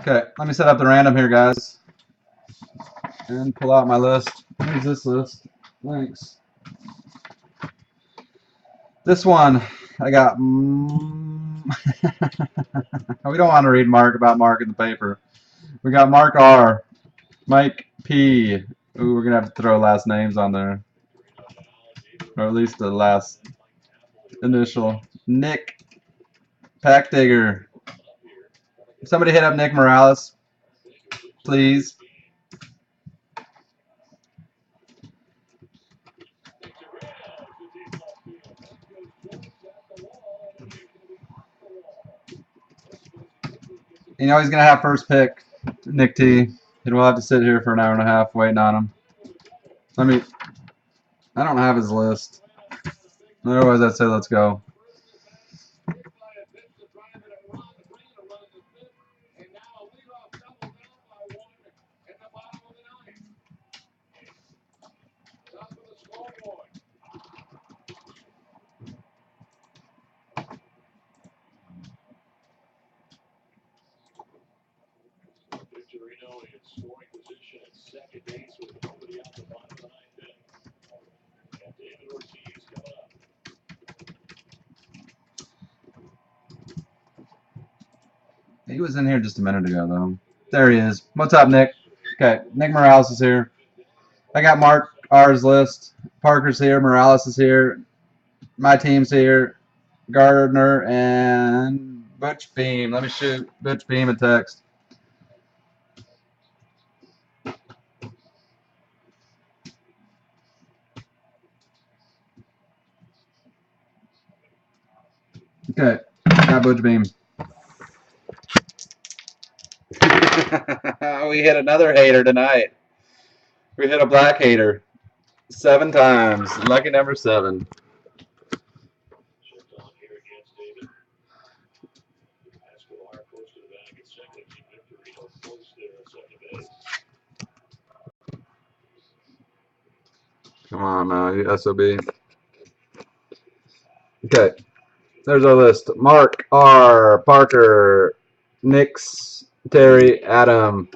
Okay, let me set up the random here, guys, and pull out my list. Here's this list. Thanks. This one, I got. We don't want to read Mark about Mark in the paper. We got Mark R, Mike P. Ooh, we're gonna have to throw last names on there, or at least the last initial. Nick Pack Digger. Somebody hit up Nick Morales, please. You know he's gonna have first pick, Nick T. And we'll have to sit here for an hour and a half waiting on him. I don't have his list. Otherwise, I'd say let's go. He was in here just a minute ago, though. There he is. What's up, Nick? Okay, Nick Morales is here. I got Mark R's list. Parker's here. Morales is here. My team's here. Gardner and Butch Beam. Let me shoot Butch Beam a text. Okay, got Butch Beam. We hit another hater tonight. We hit a black hater 7 times. Lucky number 7. Come on now, you SOB. Okay, there's our list. Mark R, Parker, Nix, Terry, Adam.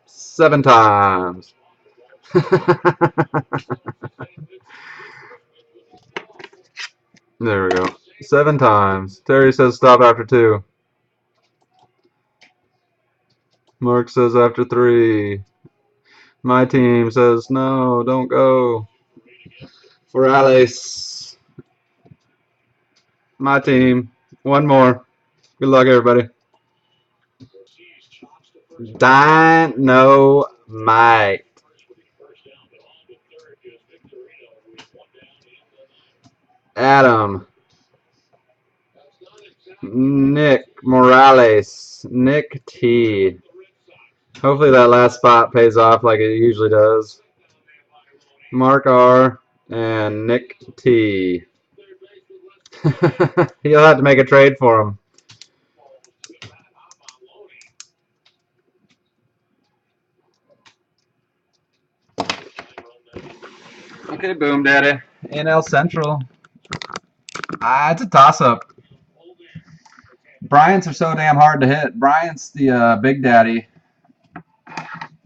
7 times. There we go. 7 times. Terry says stop after 2. Mark says after 3. My team says no, don't go. For Alice. My team. 1 more. Good luck, everybody. Dynamite. Adam. Nick Morales. Nick T. Hopefully that last spot pays off like it usually does. Mark R. and Nick T. He'll have to make a trade for him. Okay, Boom Daddy. NL Central. It's a toss-up. Bryants are so damn hard to hit. Bryant's the Big Daddy.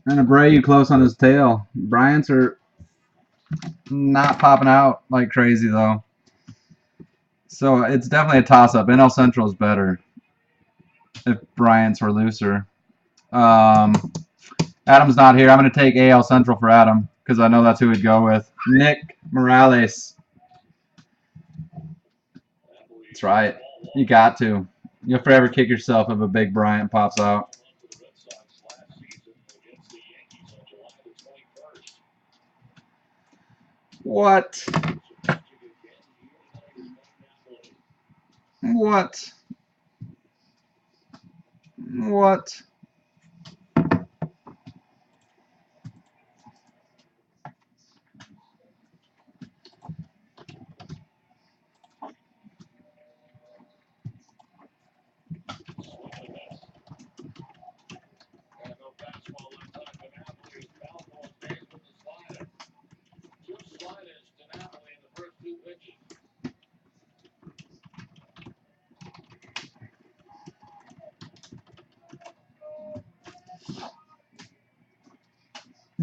And Abreu close on his tail. Bryants are not popping out like crazy, though. So it's definitely a toss-up. NL Central is better if Bryants were looser. Adam's not here. I'm going to take AL Central for Adam because I know that's who he'd go with. Nick Morales. That's right. You got to. You'll forever kick yourself if a big Bryant pops out. What? What? What?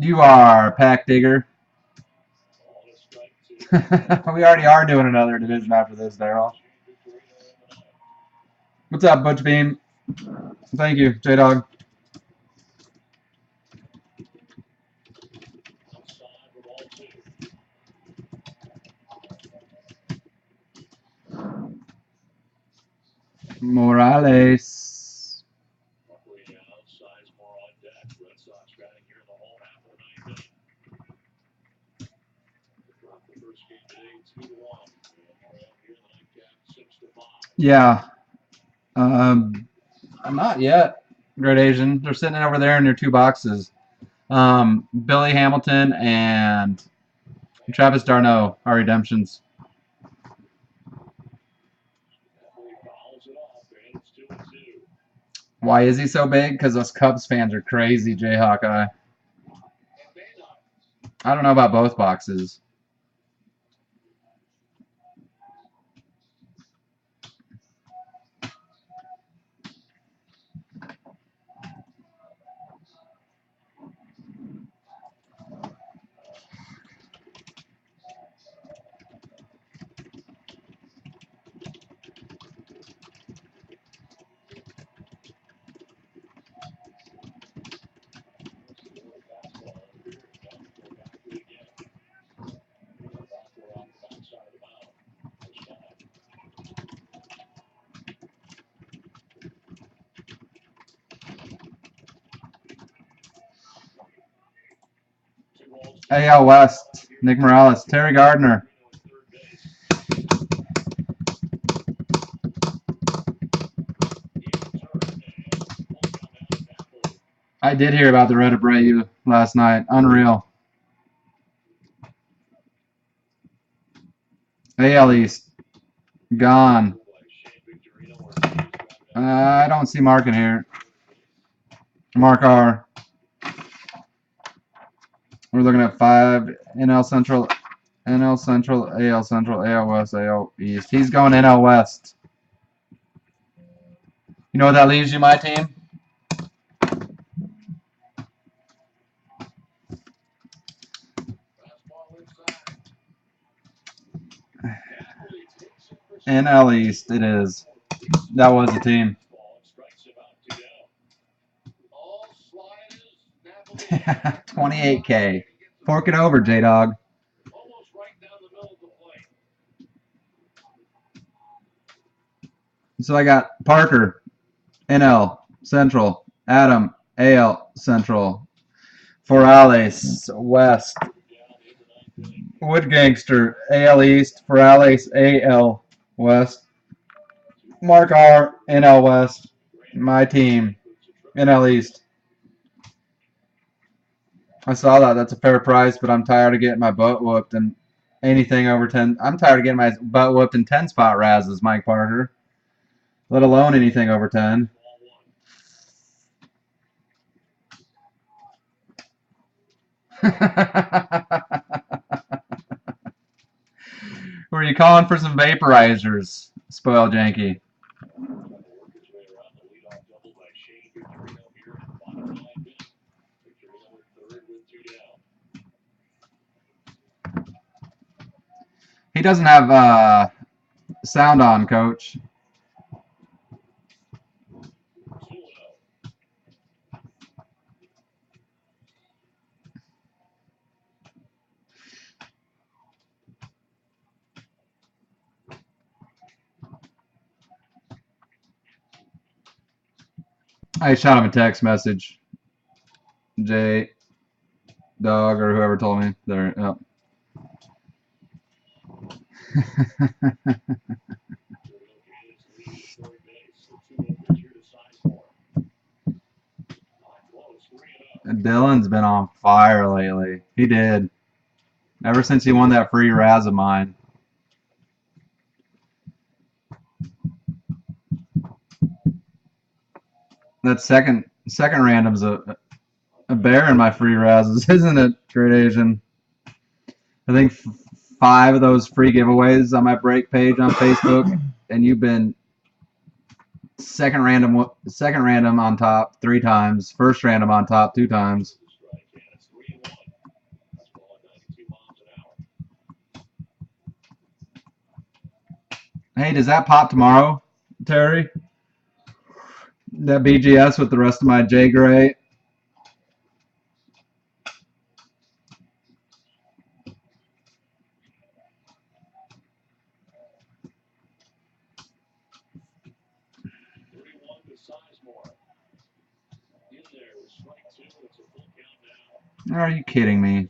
You are Pack Digger. We already are doing another division after this, Daryl. What's up, Butch Beam? Thank you, J-Dog. Morales. Yeah. Not yet. Great Asian. They're sitting over there in their 2 boxes. Billy Hamilton and Travis Darno are redemptions. Why is he so big? Because us Cubs fans are crazy, Jay Hawkeye. I don't know about both boxes. AL West, Nick Morales, Terry Gardner. I did hear about the Red Abreu last night. Unreal. AL East, gone. I don't see Mark in here. Mark R. We're looking at 5 NL Central, AL Central, AL West, AL East. He's going NL West. You know what that leaves you, my team? NL East, it is. That was the team. 28K. Fork it over, J-Dog. So I got Parker, NL Central, Adam, AL Central, Forales, West, Wood Gangster, AL East, Forales, AL West, Mark R, NL West, my team, NL East. I saw that. That's a fair price, but I'm tired of getting my butt whooped and anything over 10. I'm tired of getting my butt whooped in 10 spot razzes, Mike Parker, let alone anything over 10. Were you calling for some vaporizers, Spoiled Yankee? He doesn't have sound on, Coach. I shot him a text message. J Dog or whoever told me. There. Yep. Dylan's been on fire lately. He did. Ever since he won that free Raz of mine. That second random's a bear in my free Razes, isn't it, Great Asian? I think 5 of those free giveaways on my break page on Facebook, and you've been second random on top 3 times, first random on top 2 times. Hey, does that pop tomorrow, Terry? That BGS with the rest of my J Gray? Are you kidding me?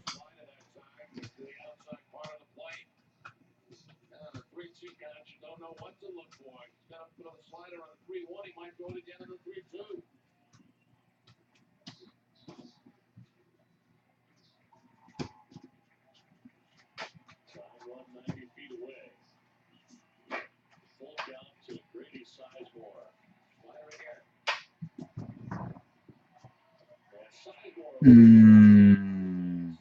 Mm.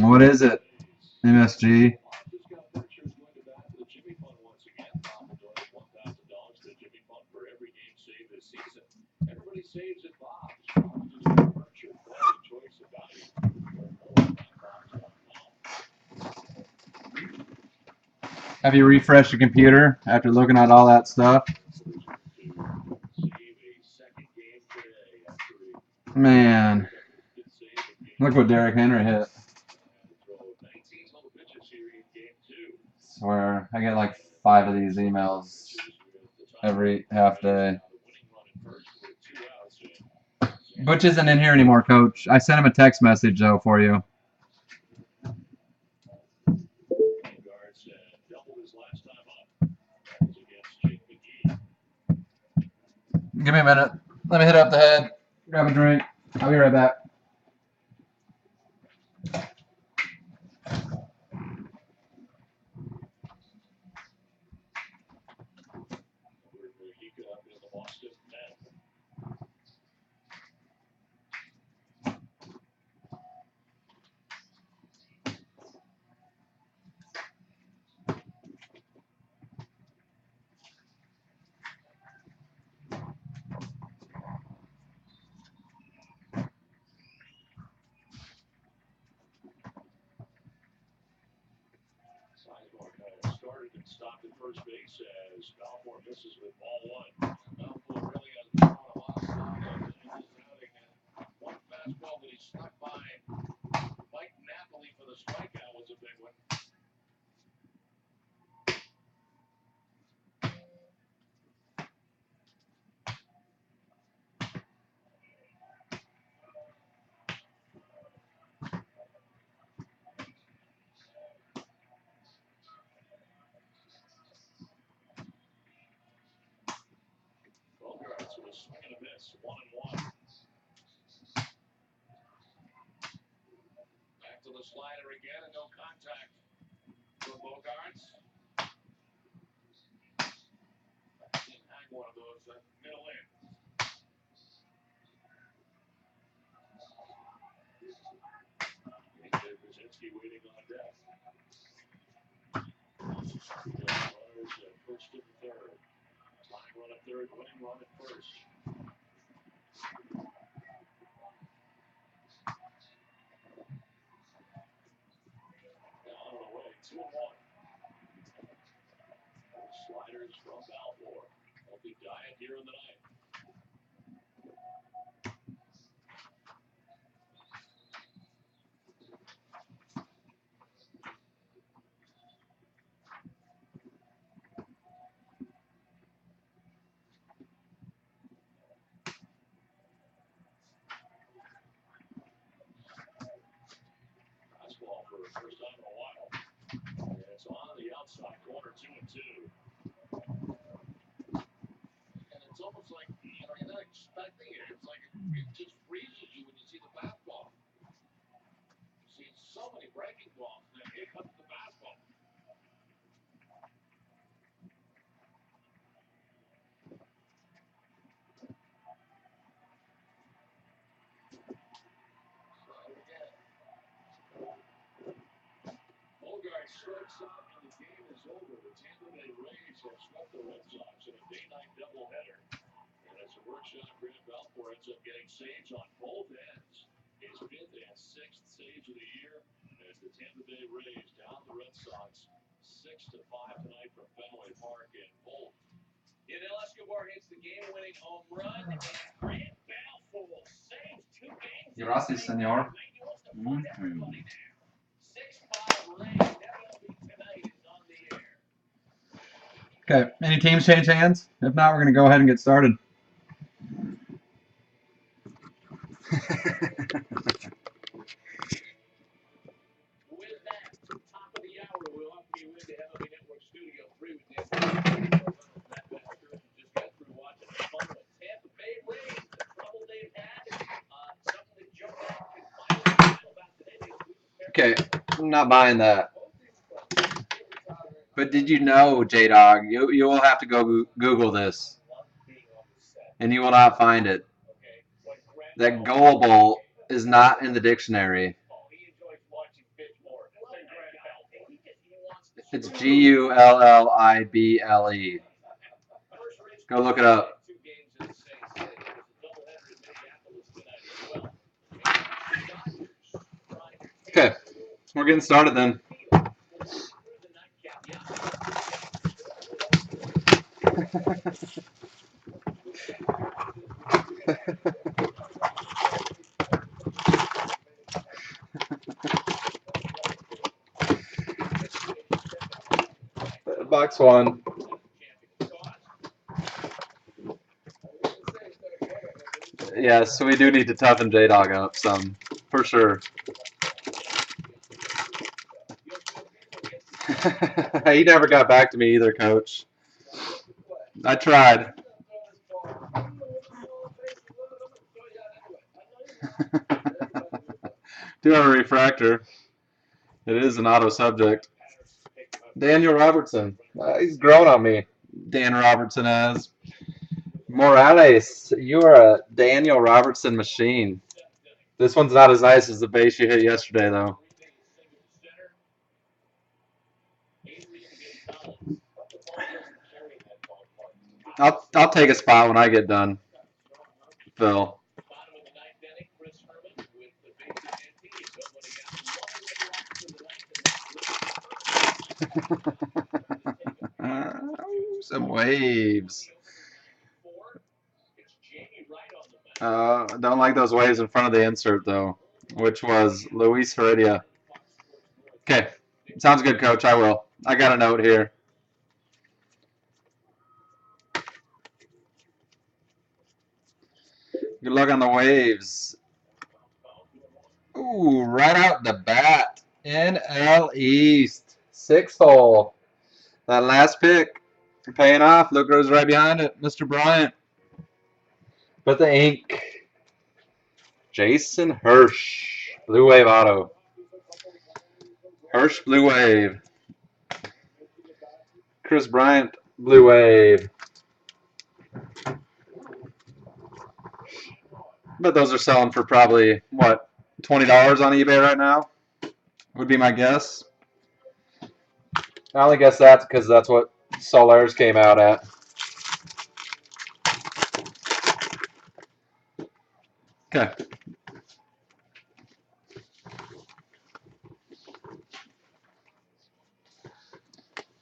What is it? MSG? Have you refreshed your computer after looking at all that stuff? Man, look what Derrick Henry hit. Swear, I get like 5 of these emails every half day. Butch isn't in here anymore, Coach. I sent him a text message though for you. Give me a minute. Let me hit up the head. Grab a drink. I'll be right back. Gracias, senor. Okay, any teams change hands? If not, we're going to go ahead and get started. Okay, I'm not buying that. But did you know, J-Dog, you will have to go Google this, and you will not find it. That gullible is not in the dictionary. It's Gullible. Go look it up. Okay, we're getting started then. Box one. Yes, so we do need to toughen J-Dog up some, for sure. He never got back to me either, Coach. I tried. Do have a refractor. It is an auto subject. Daniel Robertson. He's grown on me. Dan Robertson has. Morales, you are a Daniel Robertson machine. This one's not as nice as the base you hit yesterday, though. I'll take a spot when I get done, Phil. Some waves. Don't like those waves in front of the insert, though, which was Luis Heredia. Okay, sounds good, Coach. I will. I got a note here. Good luck on the waves. Ooh, right out the bat. NL East. 6-hole. That last pick. Paying off. Look who's right behind it. Mr. Bryant. But the ink. Jason Hirsch. Blue Wave Auto. Hirsch Blue Wave. Chris Bryant Blue Wave. But those are selling for probably, what, $20 on eBay right now? Would be my guess. I only guess that's because that's what Solaires came out at. Okay.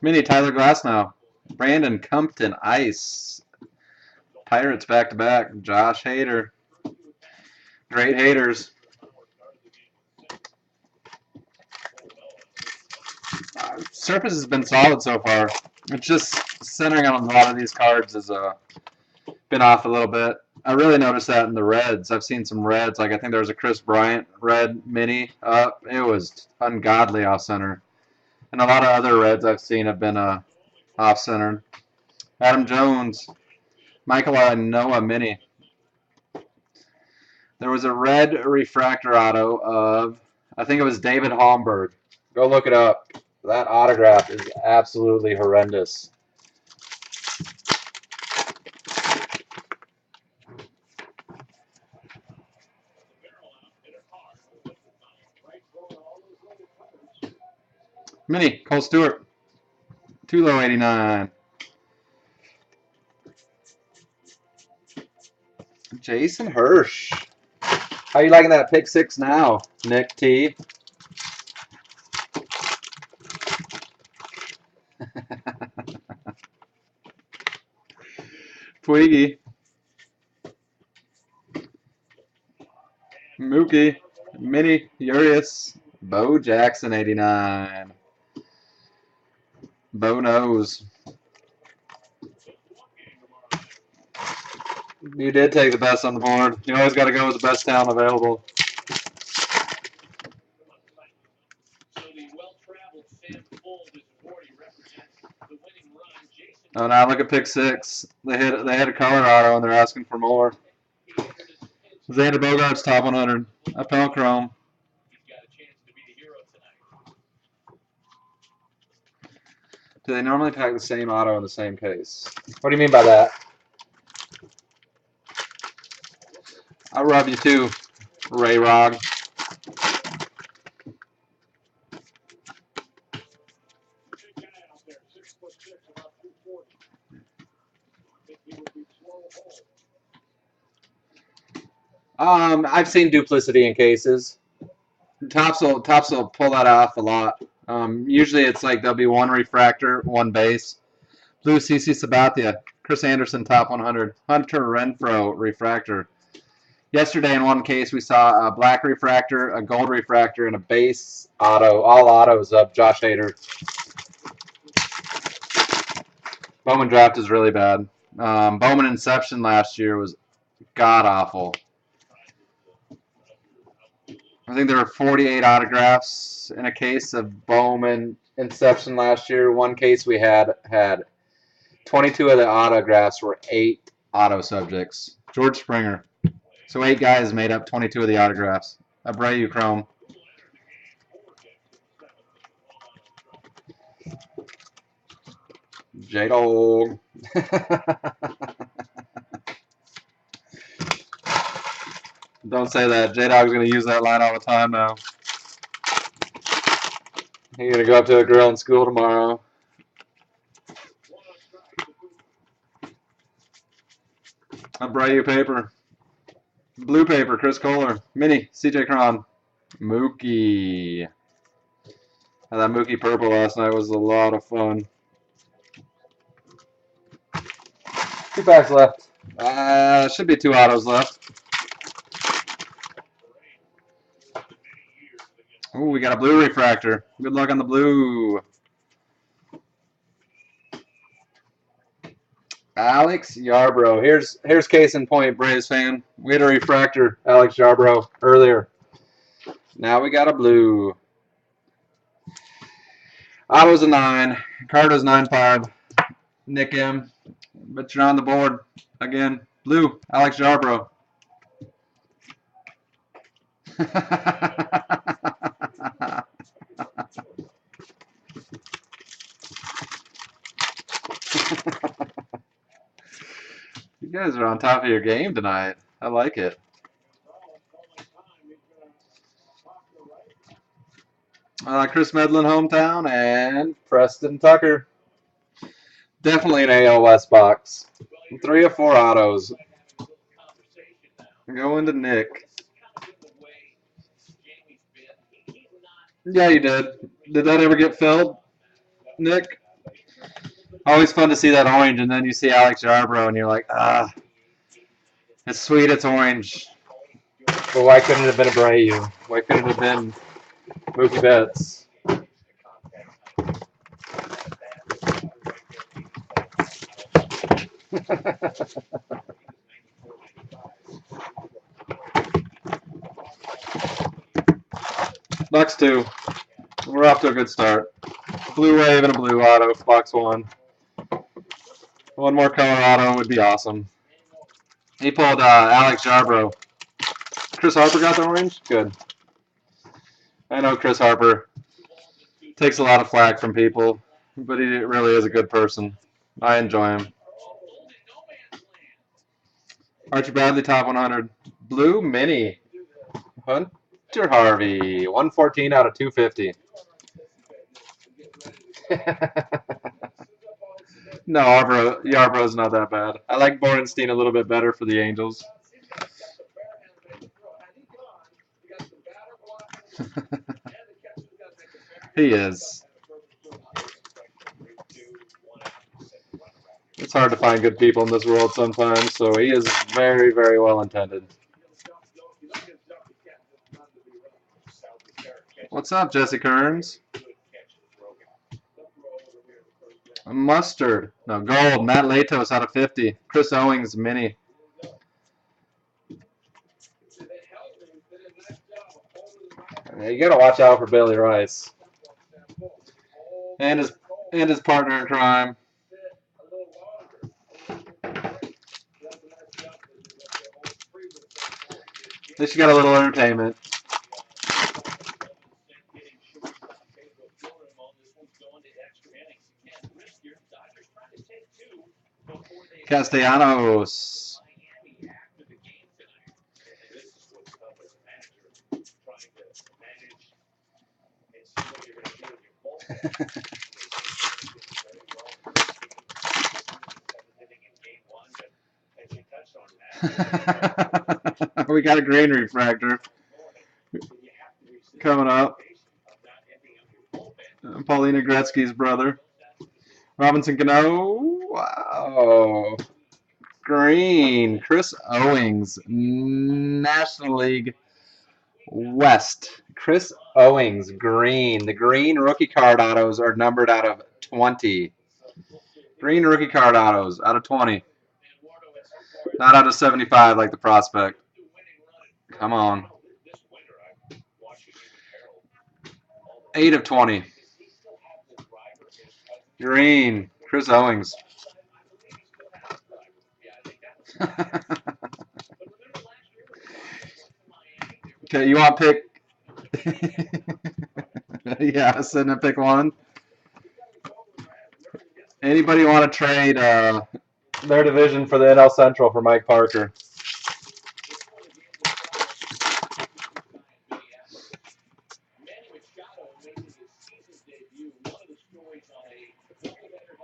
Mini Tyler Glasnow. Brandon Compton Ice. Pirates back to back. Josh Hader. Great haters. Surface has been solid so far. It's just centering on a lot of these cards has been off a little bit. I really noticed that in the reds. I've seen some reds. Like I think there was a Chris Bryant red mini up. It was ungodly off center. And a lot of other reds I've seen have been off center. Adam Jones, Michael Noah mini. There was a red refractor auto of, I think it was David Holmberg. Go look it up. That autograph is absolutely horrendous. Mini, Cole Stewart. Too low 89. Jason Hirsch. How you liking that pick six now, Nick T? Twiggy. Mookie. Mini. Urias. Bo Jackson, 89. Bo knows. You did take the best on the board. You always got to go with the best talent available. Oh, now look at pick six. They hit a Colorado and they're asking for more. Xander Bogaerts top 100. A Pelchrome. Do they normally pack the same auto in the same case? What do you mean by that? I'll rub you too, Ray Rog. I've seen duplicity in cases. Tops will pull that off a lot. Usually it's like there'll be one refractor, one base. Blue CC Sabathia, Chris Anderson top 100, Hunter Renfroe refractor. Yesterday in one case we saw a black refractor, a gold refractor, and a base auto. All autos of Josh Hader. Bowman draft is really bad. Bowman Inception last year was god awful. I think there were 48 autographs in a case of Bowman Inception last year. One case we had 22 of the autographs were 8 auto subjects. George Springer. So 8 guys made up 22 of the autographs. Abreu Chrome. J-Dog. Don't say that. J-Dog's going to use that line all the time now. He's going to go up to a girl in school tomorrow. Abreu paper. Blue paper, Chris Kohler. Mini, CJ Cron. Mookie. That Mookie purple last night was a lot of fun. 2 packs left. Should be 2 autos left. Ooh, we got a blue refractor. Good luck on the blue. Alex Yarbrough. Here's case in point, Braves fan. We had a refractor, Alex Yarbrough, earlier. Now we got a blue. Otto's a 9. Cardo's 9.5. Nick M. But you're on the board. Again, blue. Alex Yarbrough. You guys are on top of your game tonight. I like it. Chris Medlin, hometown, and Preston Tucker. Definitely an AL West box. 3 of 4 autos. Going to Nick. Yeah, you did. Did that ever get filled, Nick? Always fun to see that orange, and then you see Alex Yarbrough, and you're like, ah, it's sweet, it's orange. But why couldn't it have been Abreu? Why couldn't it have been Mookie Betts? Box 2. We're off to a good start. Blue wave and a blue auto, box 1. One more color auto would be awesome. He pulled Alex Yarbrough. Chris Harper got the orange? Good. I know Chris Harper takes a lot of flack from people, but he really is a good person. I enjoy him. Archie Bradley, top 100. Blue mini. Hunter Harvey, 114 out of 250. No, Yarbrough's not that bad. I like Borenstein a little bit better for the Angels. He is. It's hard to find good people in this world sometimes, so he is very, very well intended. What's up, Jesse Kearns? Mustard. No, gold. Matt Latos out of 50. Chris Owings, mini. Yeah, you gotta watch out for Billy Rice. And his partner in crime. At least you got a little entertainment. Castellanos. We got a green refractor coming up. Paulina Gretzky's brother. Robinson Cano. Wow. Green. Chris Owings. National League West. Chris Owings. Green. The green rookie card autos are numbered out of 20. Green rookie card autos out of 20. Not out of 75 like the prospect. Come on. 8 of 20. Green. Chris Owings. Okay, you want pick? Yeah, sitting at pick 1. Anybody want to trade their division for the NL Central for Mike Parker?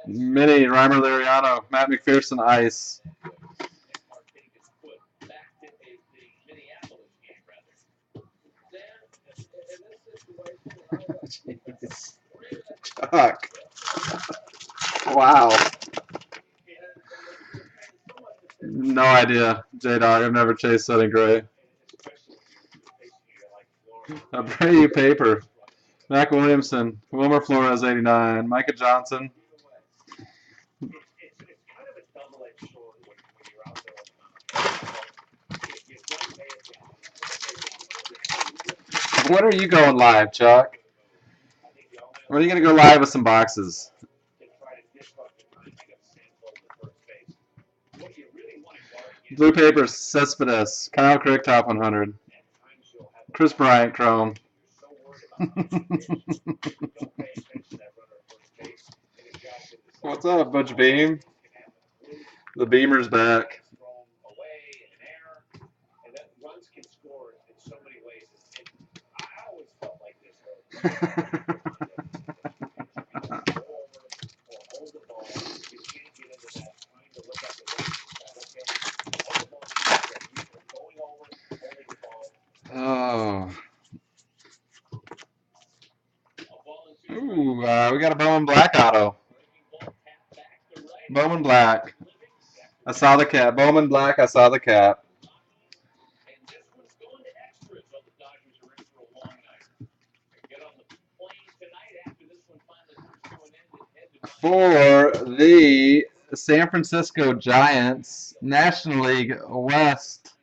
Mini, Reimer Liriano, Matt McPherson, ice. Jeez. Chuck. Wow. No idea, J-Dog. I've never chased Sonny Gray. A Brady paper. Mac Williamson, Wilmer Flores, 89. Micah Johnson. When are you going live, Chuck? When are you going to go live with some boxes? Blue Papers, Cespedes, Kyle Crick, top 100. Chris Bryant, Chrome. What's up, Butch Beam? The Beamer's back. Oh. Ooh, we got a Bowman Black auto. Bowman Black. I saw the cap. Bowman Black, I saw the cap. For the San Francisco Giants, National League West,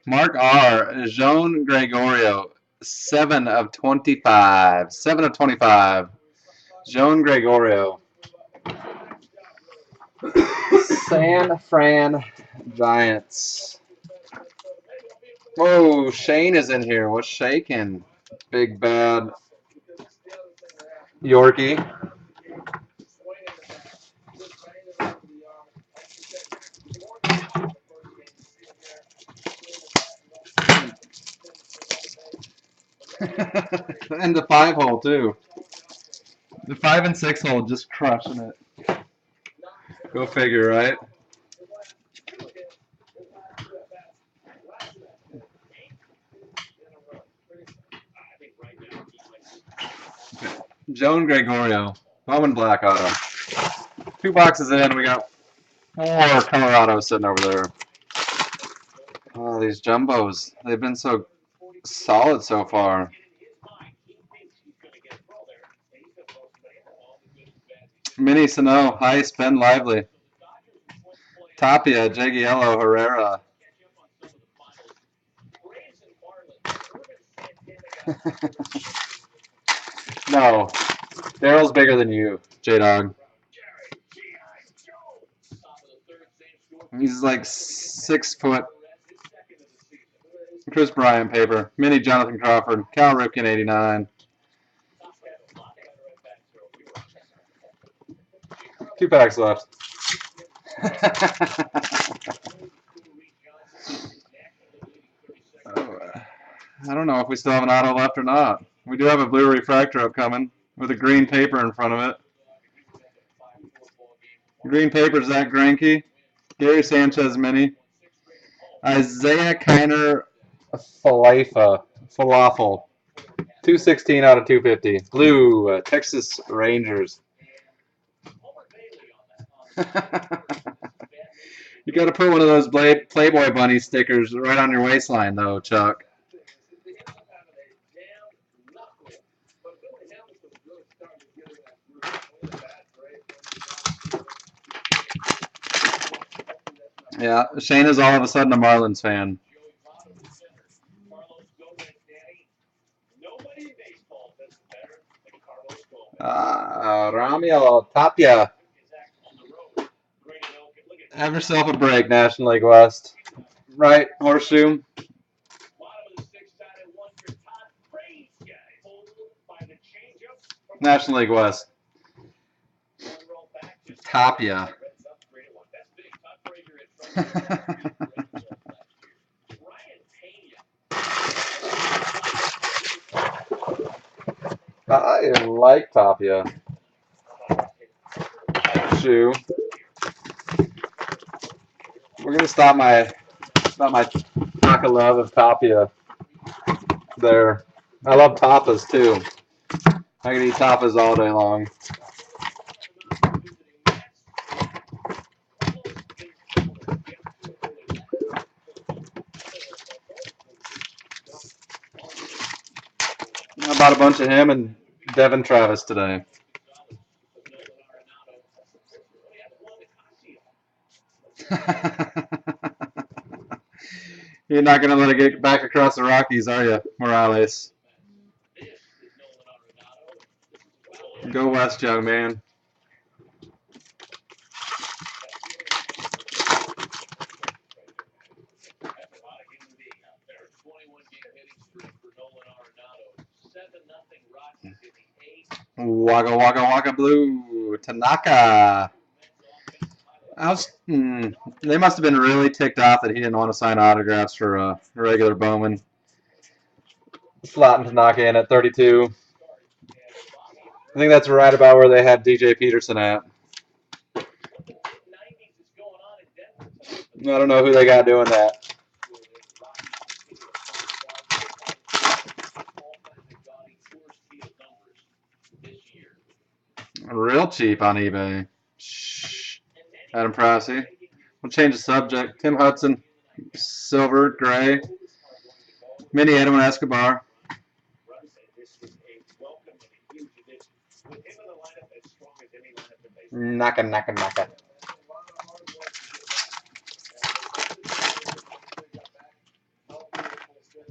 Mark R. Joan Gregorio, 7 of 25. 7 of 25. Joan Gregorio. San Fran Giants. Whoa, Shane is in here. What's shaking? Big bad Yorkie. And the 5 hole too. The 5 and 6 hole just crushing it. Go figure, right? Joan Gregorio. Bowman Black Auto. 2 boxes in, we got 4 Colorado sitting over there. Oh, these jumbos. They've been so solid so far. Mini Sano, High Spend Lively. Tapia, Jagiello, Herrera. No. Daryl's bigger than you, J-Dog. He's like 6 foot. Chris Bryant paper. Mini Jonathan Crawford. Cal Ripken 89. 2 packs left. I don't know if we still have an auto left or not. We do have a blue refractor upcoming with a green paper in front of it. Green paper, Zach Greinke. Gary Sanchez mini. Isaiah Kiner Falafel. 216 out of 250. Blue, Texas Rangers. You got to put one of those Playboy Bunny stickers right on your waistline, though, Chuck. Yeah, Shane is all of a sudden a Marlins fan. Ramil Tapia. Have yourself a break, National League West. Right, Horseshoe? National League West. Tapia. I like Tapia. Shoe. We're gonna stop my Taka love of Tapia. There. I love tapas too. I can eat tapas all day long. I bought a bunch of him and Devin Travis today. You're not going to let it get back across the Rockies, are you, Morales? Go West, young man. Waka Waka Waka Blue. Tanaka. They must have been really ticked off that he didn't want to sign autographs for a regular Bowman. Slotting Tanaka in at 32. I think that's right about where they had DJ Peterson at. I don't know who they got doing that. Real cheap on eBay. Shh. Adam Pricey. We'll change the subject. Tim Hudson. Silver, gray. Mini Edwin Escobar. Naka.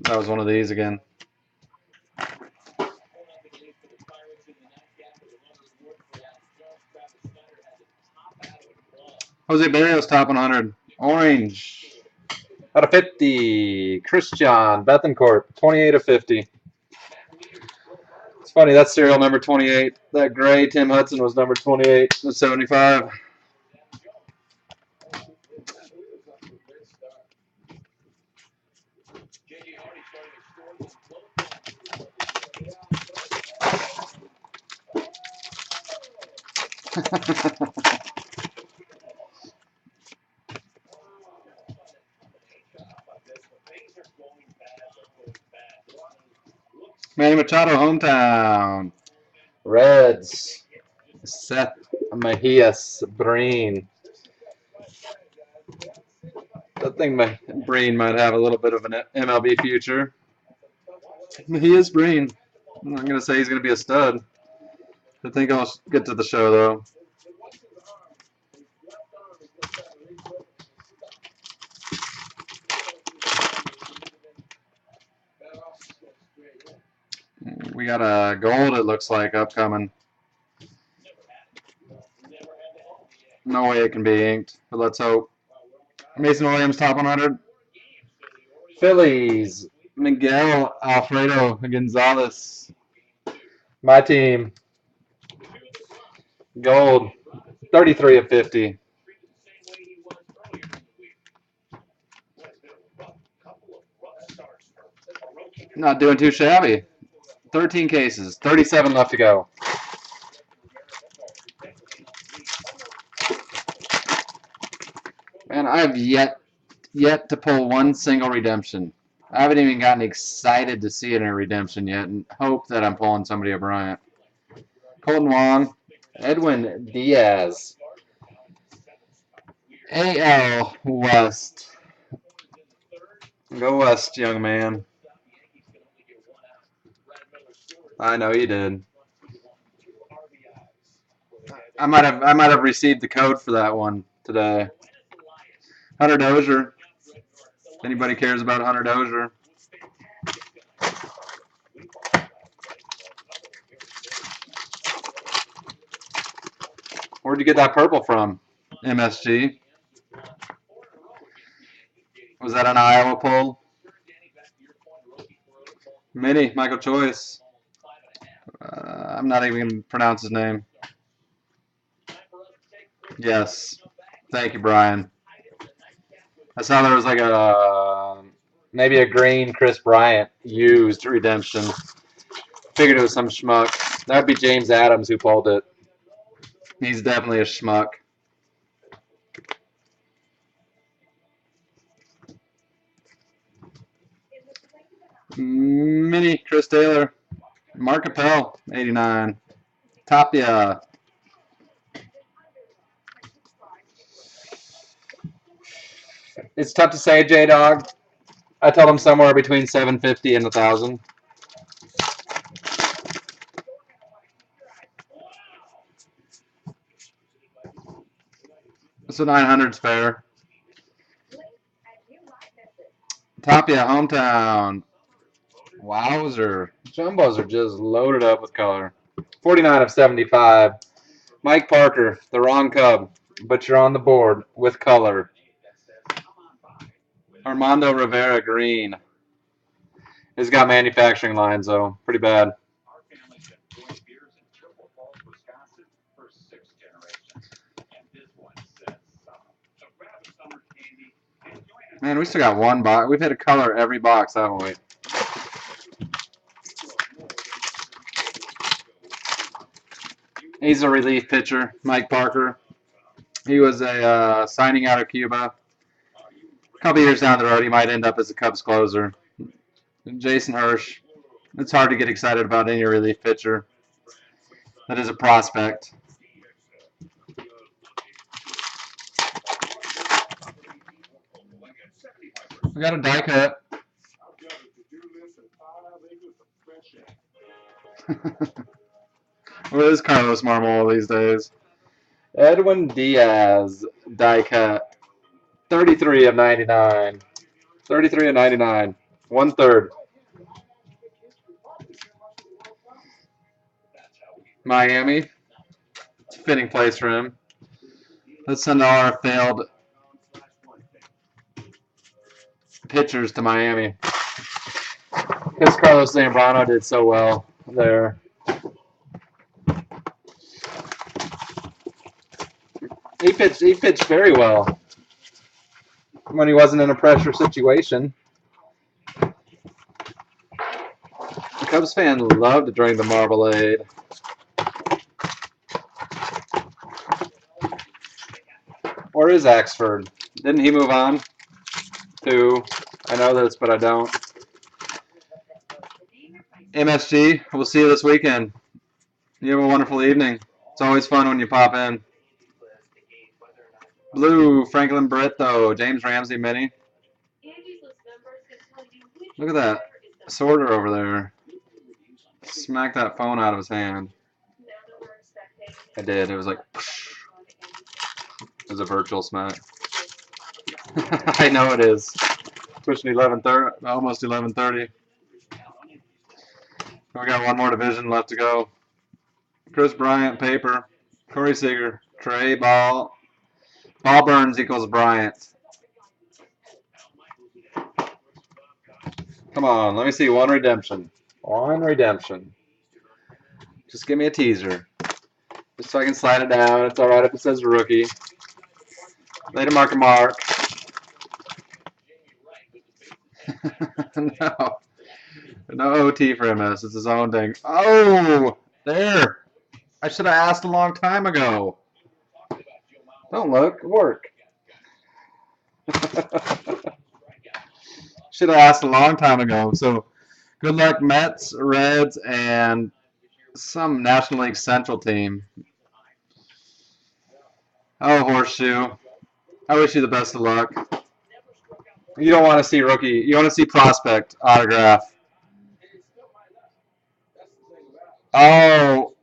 That was one of these again. Jose Barrios top 100. Orange. Out of 50. Christian Bethencourt. 28 of 50. It's funny, that's serial number 28. That gray Tim Hudson was number 28 of 75. Manny Machado, hometown. Reds. Seth Mejias Breen. I think Breen might have a little bit of an MLB future. Mejias Breen. I'm not going to say he's going to be a stud. I think I'll get to the show, though. We got a gold, it looks like, upcoming. No way it can be inked, but let's hope. Mason Williams, top 100. Phillies, Miguel Alfredo Gonzalez. My team. Gold, 33 of 50. Not doing too shabby. 13 cases, 37 left to go. Man, I have yet to pull one single redemption. I haven't even gotten excited to see it in a redemption yet and hope that I'm pulling somebody a Bryant. Colton Wong, Edwin Diaz, AL West. Go West, young man. I know you did. I might have received the code for that one today. Hunter Dozier. If anybody cares about Hunter Dozier. Where'd you get that purple from? MSG. Was that an Iowa pull? Mini, Michael Choice. I'm not even going to pronounce his name. Yes. Thank you, Brian. I saw there was like maybe a green Chris Bryant used redemption. Figured it was some schmuck. That would be James Adams who pulled it. He's definitely a schmuck. Mini Chris Taylor. Mark Appel, 89. Tapia. It's tough to say, J-Dog. I told him somewhere between 750 and 1,000. So 900's fair. Tapia, hometown. Wowzer. Jumbos are just loaded up with color. 49 of 75. Mike Parker, the wrong Cub, but you're on the board with color. Armando Rivera, green. He's got manufacturing lines, though. Pretty bad. Man, we still got one box. We've hit a color every box, haven't we? He's a relief pitcher, Mike Parker. He was a signing out of Cuba. A couple years down the road, he might end up as a Cubs closer. Jason Hirsch. It's hard to get excited about any relief pitcher that is a prospect. We got a die cut. What is Carlos Marmol these days? Edwin Diaz, die cut. 33 of 99. 33 of 99. 1/3. Miami. It's a fitting place for him. Let's send all our failed pitchers to Miami. Because Carlos Zambrano did so well there. He pitched very well when he wasn't in a pressure situation. The Cubs fan loved to drink the Marmalade. Or is Axford? Didn't he move on to? I know this, but I don't. MSG, we'll see you this weekend. You have a wonderful evening. It's always fun when you pop in. Blue, Franklin Barreto, James Ramsey Mini. Look at that sorter over there. Smack that phone out of his hand. I did. It was like, it was a virtual smack. I know it is. Pushing 11:30, almost 11:30. We got one more division left to go. Chris Bryant, paper. Corey Seager, Trey Ball. Ball Burns equals Bryant. Come on, let me see one redemption. One redemption. Just give me a teaser. Just so I can slide it down. It's alright if it says rookie. Later, Mark and Mark. No. No OT for MS. It's his own thing. Oh! There! I should have asked a long time ago. Don't look. Work. Should have asked a long time ago. So, good luck, Mets, Reds, and some National League Central team. Oh, Horseshoe. I wish you the best of luck. You don't want to see rookie. You want to see prospect autograph. Oh,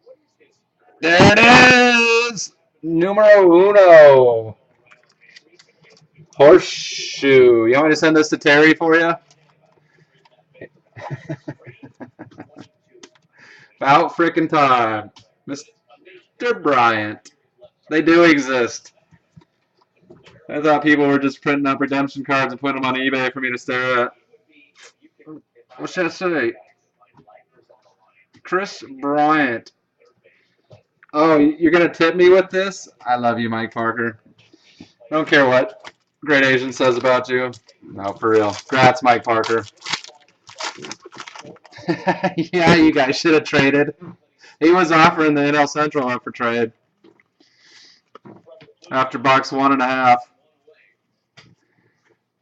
there it is. Numero uno. Horseshoe. You want me to send this to Terry for you? About freaking time. Mr. Bryant. They do exist. I thought people were just printing up redemption cards and putting them on eBay for me to stare at. What should I say? Chris Bryant. Oh, you're going to tip me with this? I love you, Mike Parker. I don't care what Great Asian says about you. No, for real. Congrats, Mike Parker. Yeah, you guys should have traded. He was offering the NL Central up for trade after box 1.5.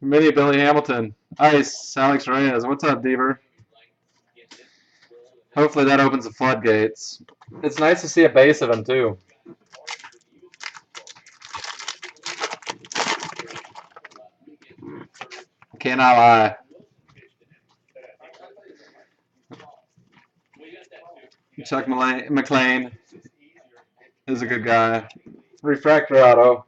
Mini Billy Hamilton. Ice, Alex Reyes. What's up, Deaver? Hopefully that opens the floodgates. It's nice to see a base of him, too. Cannot lie. Chuck McLean is a good guy. Refractor auto.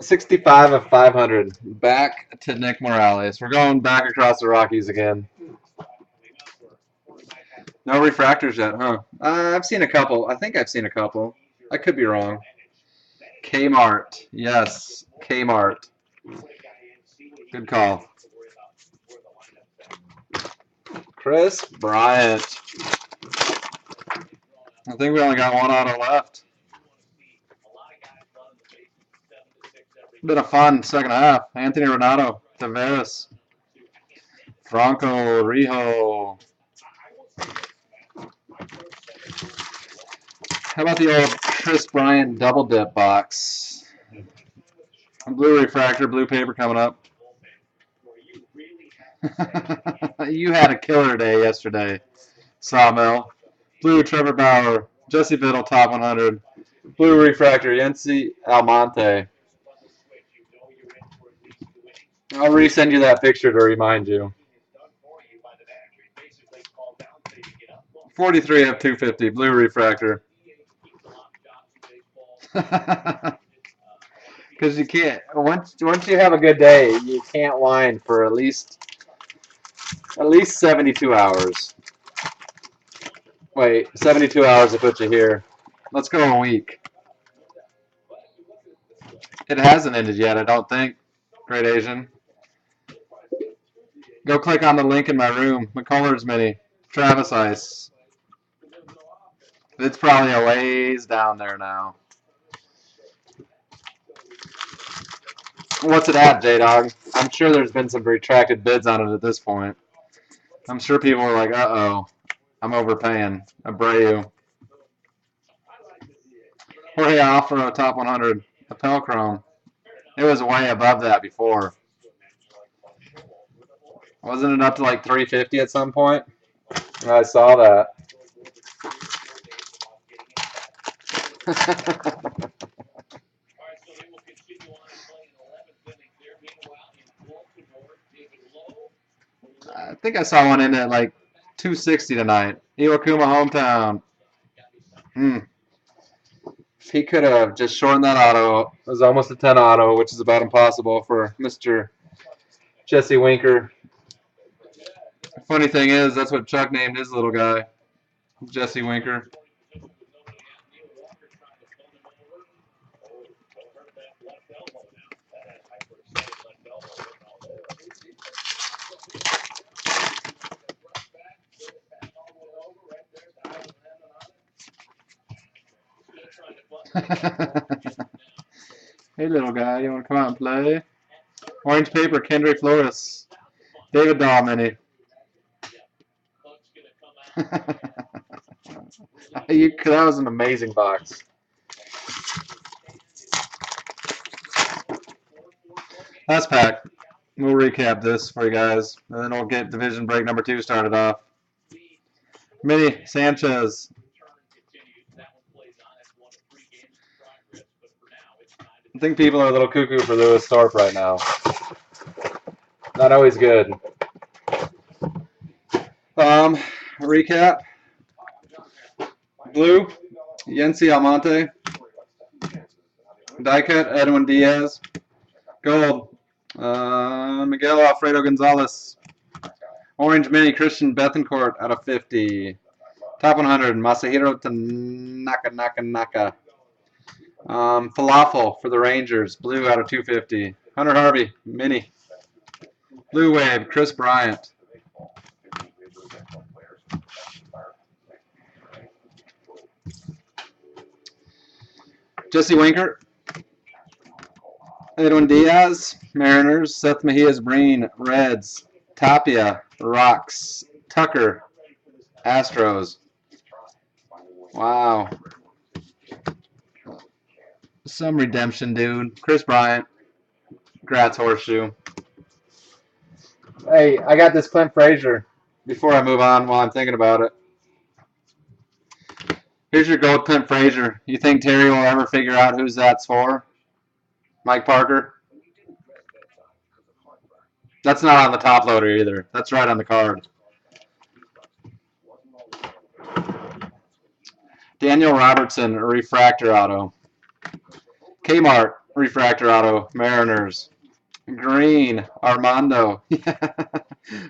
65 of 500. Back to Nick Morales. We're going back across the Rockies again. No refractors yet, huh? I've seen a couple. I think I've seen a couple. I could be wrong. Kmart. Yes, Kmart. Good call. Chris Bryant. I think we only got one auto left. Been a fun second half. Anthony Renato, Tavares, Franco, Rijo. How about the old Chris Bryant double dip box? Blue refractor, blue paper coming up. You had a killer day yesterday, Sawmill. Blue Trevor Bauer, Jesse Biddle top 100. Blue refractor, Yency Almonte. I'll resend you that picture to remind you. 43 of 250, blue refractor. Because you can't once you have a good day, you can't whine for at least 72 hours. Wait, 72 hours to put you here. Let's go a week. It hasn't ended yet, I don't think. Great Asian. Go click on the link in my room. McCullers Mini. Travis Ice. It's probably a ways down there now. What's it at, J-Dog? I'm sure there's been some retracted bids on it at this point. I'm sure people are like, uh-oh, I'm overpaying. Abreu. Jorge Alfaro, top 100. A Pelchrome. It was way above that before. Wasn't it up to like 350 at some point? I saw that. I think I saw one in at like 260 tonight. Iwakuma hometown. If he could have just shortened that auto, it was almost a 10 auto, which is about impossible for Mr. Jesse Winker. Funny thing is, that's what Chuck named his little guy, Jesse Winker. Hey, little guy, you want to come out and play? Orange paper, Kendrick Flores. David Dahl, mini. That was an amazing box. Last pack. We'll recap this for you guys, and then we'll get division break number 2 started off. Mini Sanchez. I think people are a little cuckoo for Lewis Thorpe right now. Not always good. Recap. Blue, Yency Almonte. Die cut, Edwin Diaz. Gold, Miguel Alfredo Gonzalez. Orange mini, Christian Bethencourt out of 50. Top 100, Masahiro Tanaka. Falafel for the Rangers, blue out of 250. Hunter Harvey, mini. Blue Wave, Chris Bryant. Jesse Winker. Edwin Diaz, Mariners. Seth Mejias Breen, Reds. Tapia, Rocks. Tucker, Astros. Wow. Some redemption, dude. Chris Bryant, Gratz Horseshoe. Hey, I got this Clint Frazier before I move on while I'm thinking about it. Here's your gold Clint Frazier. You think Terry will ever figure out who's that's for? Mike Parker? That's not on the top loader either. That's right on the card. Daniel Robertson, refractor auto. Kmart, refractor auto, Mariners. Green, Armando.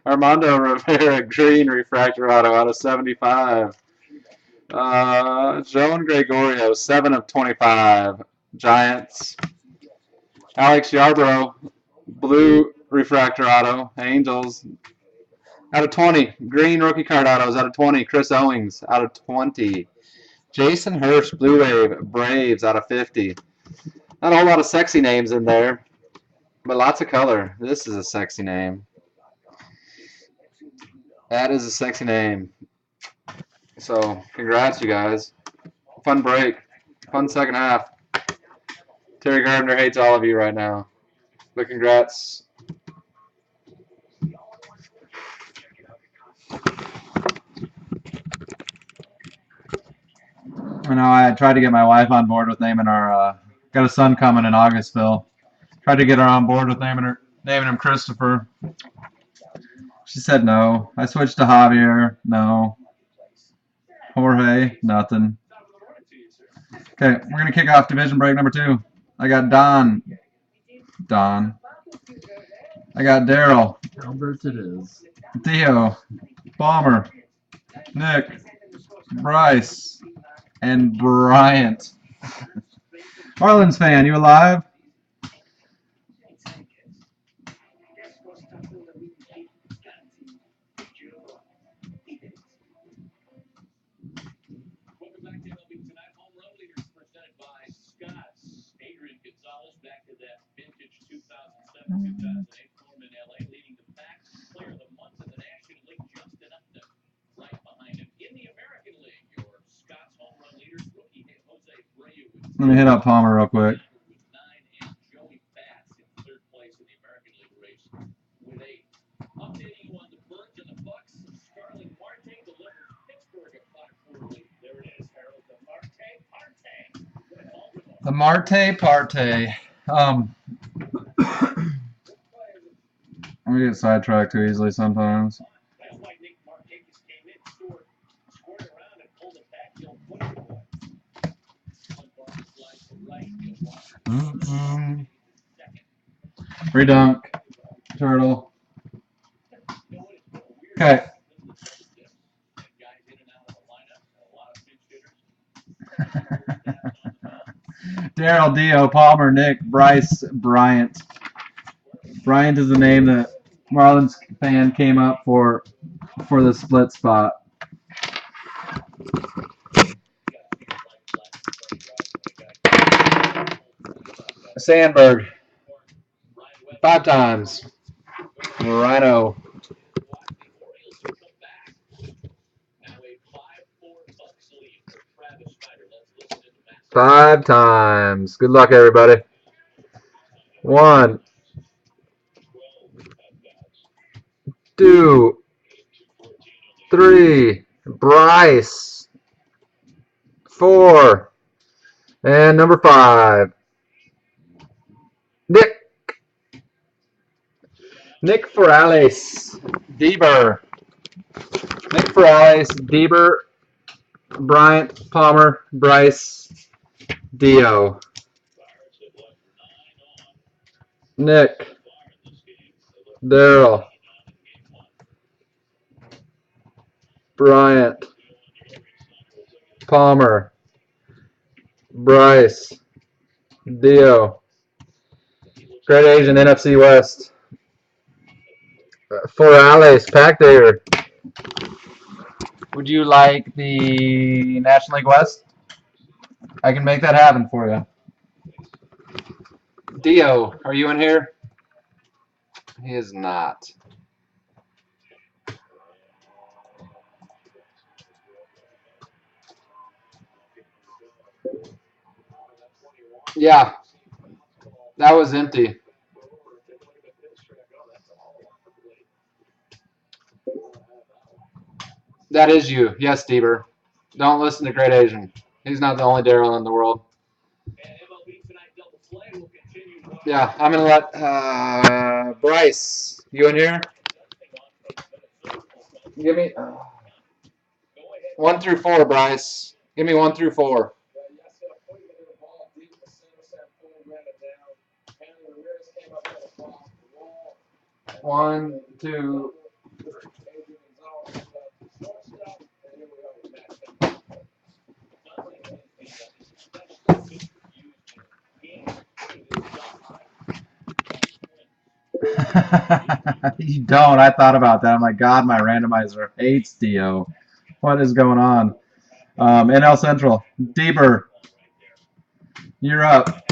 Armando Rivera, green refractor auto out of 75. Joan Gregorio, 7 of 25. Giants. Alex Yarbrough, blue refractor auto, Angels. Out of 20. Green rookie card autos out of 20. Chris Owings out of 20. Jason Hirsch, Blue Wave, Braves out of 50. Not a whole lot of sexy names in there, but lots of color. This is a sexy name. That is a sexy name. So, congrats, you guys. Fun break. Fun second half. Terry Gardner hates all of you right now. But congrats. I know I tried to get my wife on board with naming our got a son coming in Augustville. Tried to get her on board with naming him Christopher. She said no. I switched to Javier. No. Jorge. Nothing. Okay, we're gonna kick off division break number 2. I got Don. I got Daryl. Albert it is. Theo. Balmer. Nick. Bryce. And Bryant. Marlins fan, you alive? Let me hit up Palmer real quick. The Marte Parte. We get sidetracked too easily sometimes. Redunk. Turtle. Okay. Daryl, Dio, Palmer, Nick, Bryce, Bryant. Bryant is the name that Marlins fan came up for the split spot. Sandberg. 5 times. Rhino. Five times. Good luck, everybody. 1, 2, 3. Bryce. 4. And number 5. Nick. Nick Forales. Deber. Nick Forales. Deber. Bryant. Palmer. Bryce. Dio. Nick. Daryl. Bryant. Palmer. Bryce. Dio. Great Asian NFC West. Forales, Pack David. Would you like the National League West? I can make that happen for you. Dio, are you in here? He is not. Yeah, that was empty. That is you. Yes, Deber. Don't listen to Great Asian. He's not the only Daryl in the world. Yeah, I'm going to let Bryce, you in here? Give me 1 through 4, Bryce. Give me 1 through 4. 1, 2. You don't. I thought about that. I'm like, God, my randomizer hates Dio. What is going on? NL Central. Deber, you're up.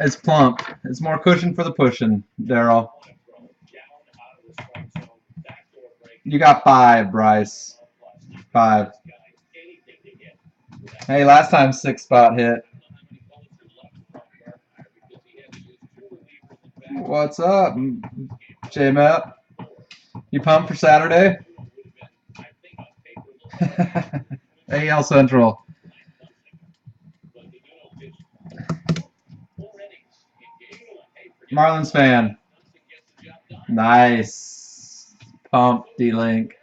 It's plump. It's more cushion for the pushing, Daryl. You got 5, Bryce. 5. Hey, last time 6 spot hit. What's up, J-Map? You pumped for Saturday? AL Central. Marlins fan. Nice. Pump, D-Link.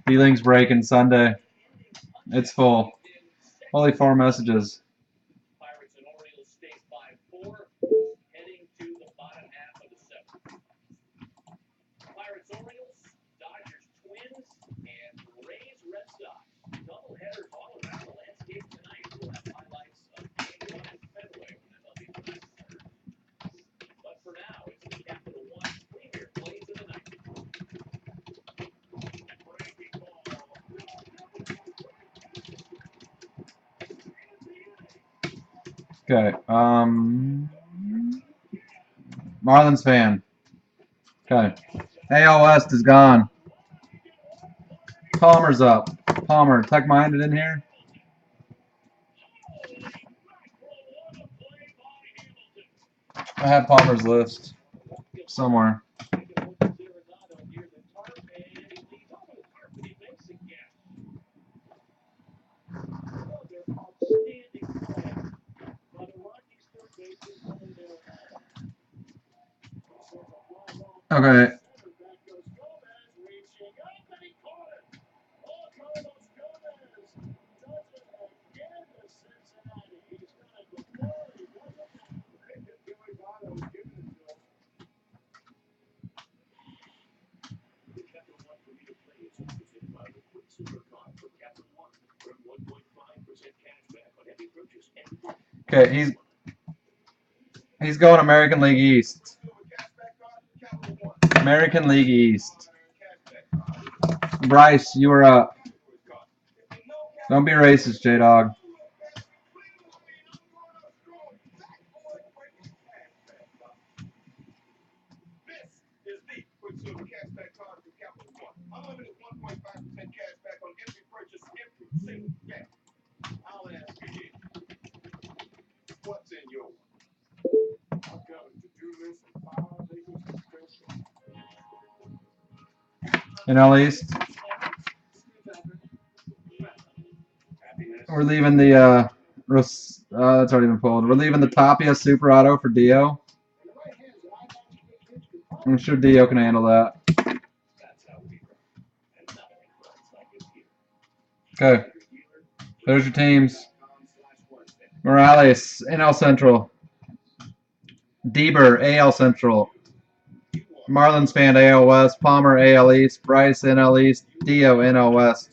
D-Link's breaking Sunday. It's full. Only 4 messages. Okay. Marlins fan. Okay. AL West is gone. Palmer's up. Palmer, tuck minded in here. I have Palmer's list somewhere. Okay. Okay, he's going American League East. American League East. Bryce, you were up. Don't be racist, J Dog. NL East. We're leaving the that's already been pulled. We're leaving the Tapia Super Auto for Dio. I'm sure Dio can handle that. Okay. There's your teams. Morales, NL Central. Deber, AL Central. Marlins fan, AL West. Palmer, AL East. Bryce, NL East. Dio, NL West.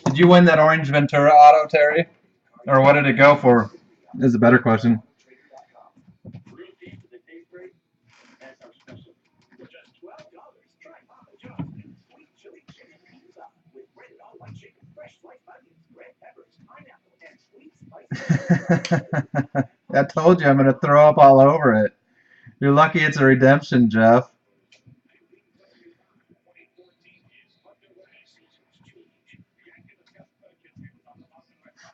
Did you win that orange Ventura auto, Terry? Or what did it go for? Is a better question. I told you I'm going to throw up all over it. You're lucky it's a redemption, Jeff.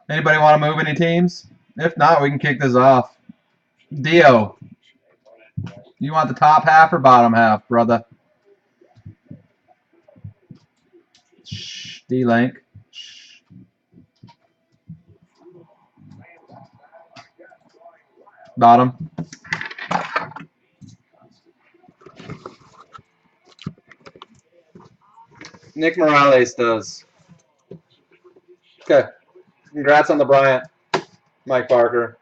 Anybody want to move any teams? If not, we can kick this off. Dio, you want the top half or bottom half, brother? Shh, D-Link. Shh. Bottom. Nick Morales does. Okay. Congrats on the Bryant, Mike Parker.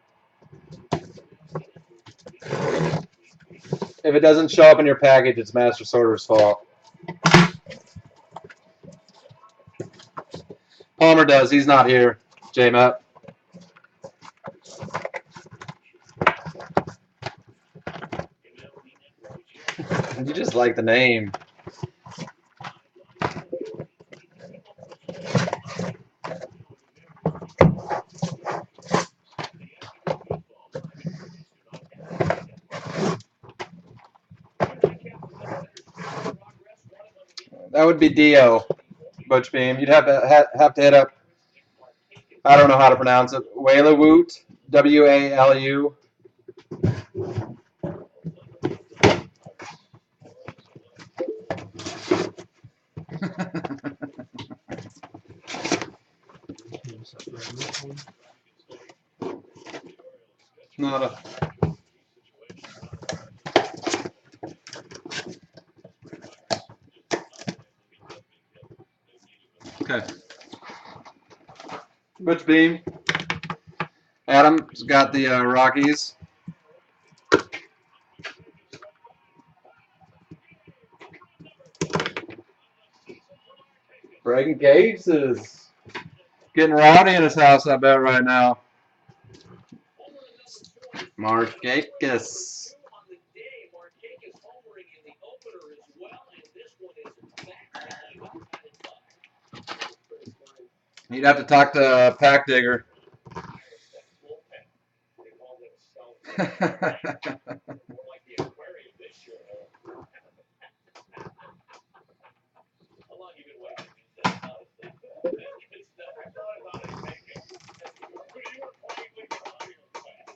If it doesn't show up in your package, it's Master Sorter's fault. Palmer does. He's not here. J-Matt. You just like the name. That would be Dio, Butch Beam. You'd have to hit up. I don't know how to pronounce it. Waluwoot, W-A-L-U. Not a. Okay. Butch Beam. Adam's got the Rockies. Breaking cases. Getting rowdy in his house, I bet, right now. Markakis. You'd have to talk to Pack Digger.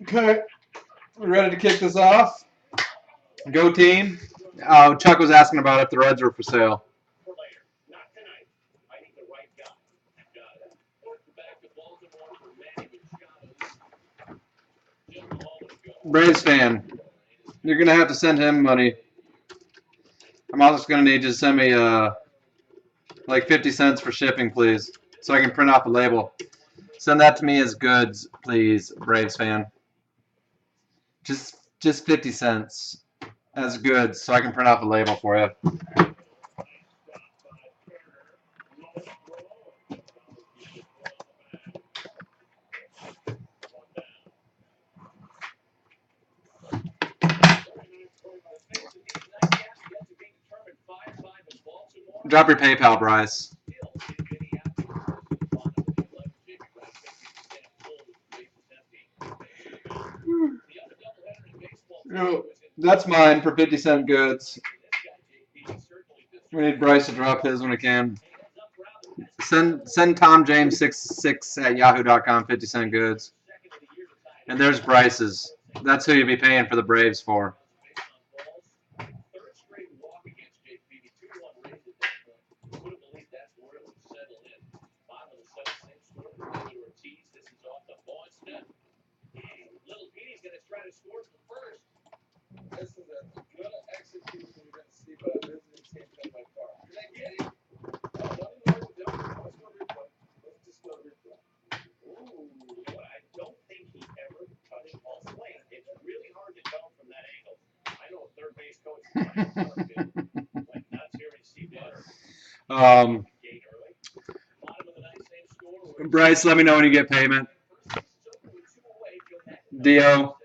Okay, we ready to kick this off? Go team. Oh, Chuck was asking about if the Reds were for sale. Braves fan, you're gonna have to send him money. I'm also gonna need you to send me like 50 cents for shipping, please, so I can print off a label. Send that to me as goods, please, Braves fan. Just 50 cents as goods, so I can print off a label for you. Drop your PayPal, Bryce. That's mine for 50-cent goods. We need Bryce to drop his when we can. Send Tom James 66 at yahoo.com 50-cent goods. And there's Bryce's. That's who you'd be paying for the Braves for. Bryce, let me know when you get payment. Dio,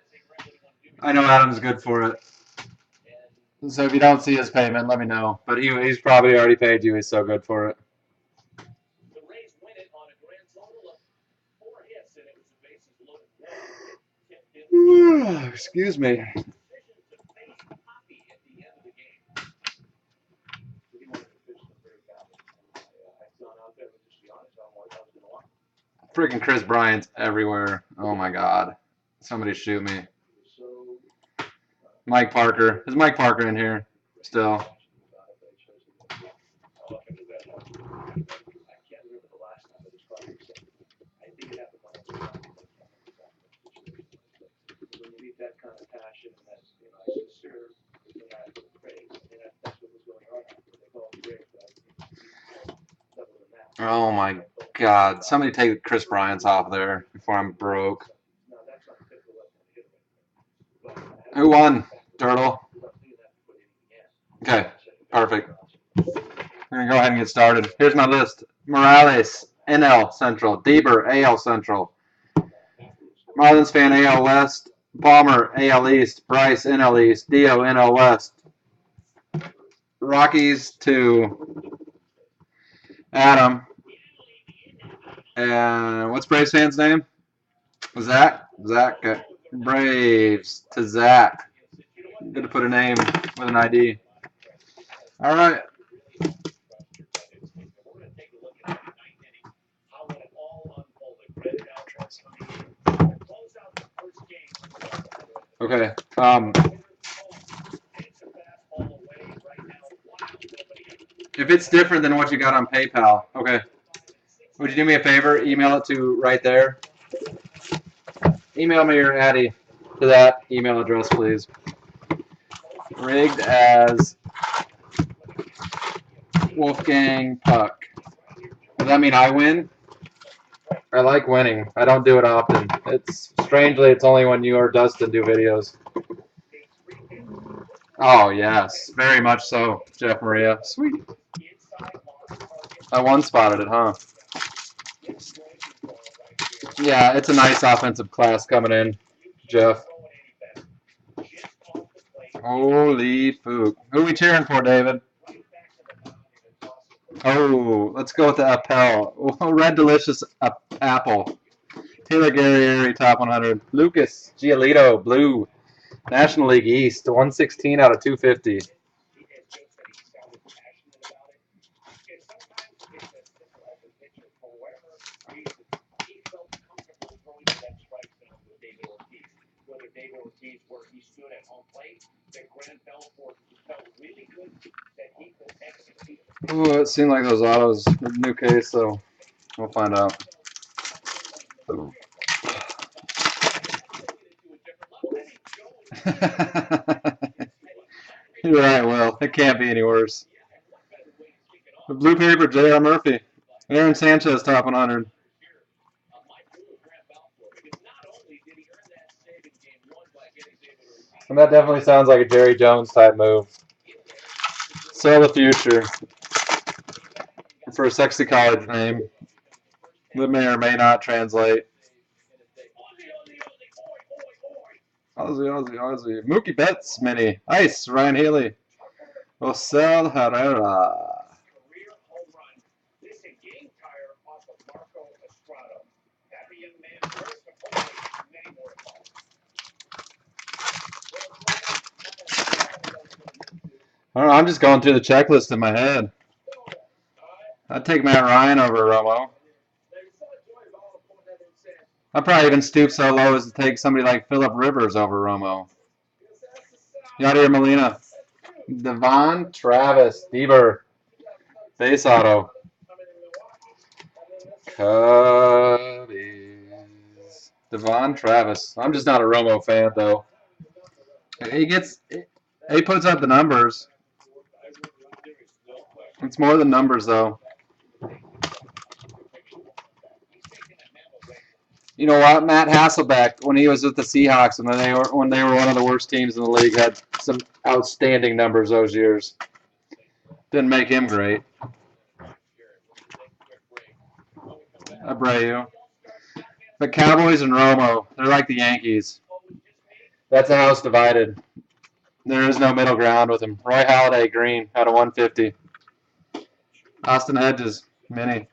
I know Adam's good for it. So if you don't see his payment, let me know. But he's probably already paid you. He's so good for it. Excuse me. Freaking Chris Bryant's everywhere. Oh my God. Somebody shoot me. Mike Parker. Is Mike Parker in here still? Oh my God. Somebody take Chris Bryant's off there before I'm broke. Who won? Turtle? Okay. Perfect. I'm going to go ahead and get started. Here's my list. Morales, NL Central. Deber, AL Central. Marlins fan, AL West. Palmer, AL East. Bryce, NL East. Dio, NL West. Rockies to Adam. And what's Braves fan's name? Zach? Zach. Okay. Braves to Zach. Good to put a name with an ID. All right. Okay. If it's different than what you got on PayPal, okay. Would you do me a favor? Email it to right there. Email me your Addy to that email address, please. Rigged as Wolfgang Puck. Does that mean I win? I like winning. I don't do it often. It's only when you or Dustin do videos. Oh yes, very much so, Jeff Maria. Sweet. I one spotted it, huh? Yeah, it's a nice offensive class coming in, Jeff. Holy fook. Who are we cheering for, David? Oh, let's go with the Appel. Oh, Red Delicious Apple. Taylor Guerrieri, top 100. Lucas Giolito, blue. National League East, 116 out of 250. Ooh, it seemed like those autos, the new case, so we'll find out. You're right, Will. It can't be any worse. The blue paper, J.R. Murphy. Aaron Sanchez, top 100. And that definitely sounds like a Jerry Jones type move. Sell the future for a sexy college name that may or may not translate. Aussie. Mookie Betts, mini. Ice, Ryan Healy. Osel Herrera. I don't know, I'm just going through the checklist in my head. I'd take Matt Ryan over Romo. I'd probably even stoop so low as to take somebody like Phillip Rivers over Romo. Yadier Molina. Devon Travis. Deaver. Base auto. Cubbies. Devon Travis. I'm just not a Romo fan, though. He puts up the numbers. It's more than numbers, though. You know what? Matt Hasselbeck, when he was with the Seahawks and when they were one of the worst teams in the league, had some outstanding numbers those years. Didn't make him great. Abreu. But Cowboys and Romo, they're like the Yankees. That's a house divided. There is no middle ground with him. Roy Halladay, green, out of 150. Austin Hedges, mini.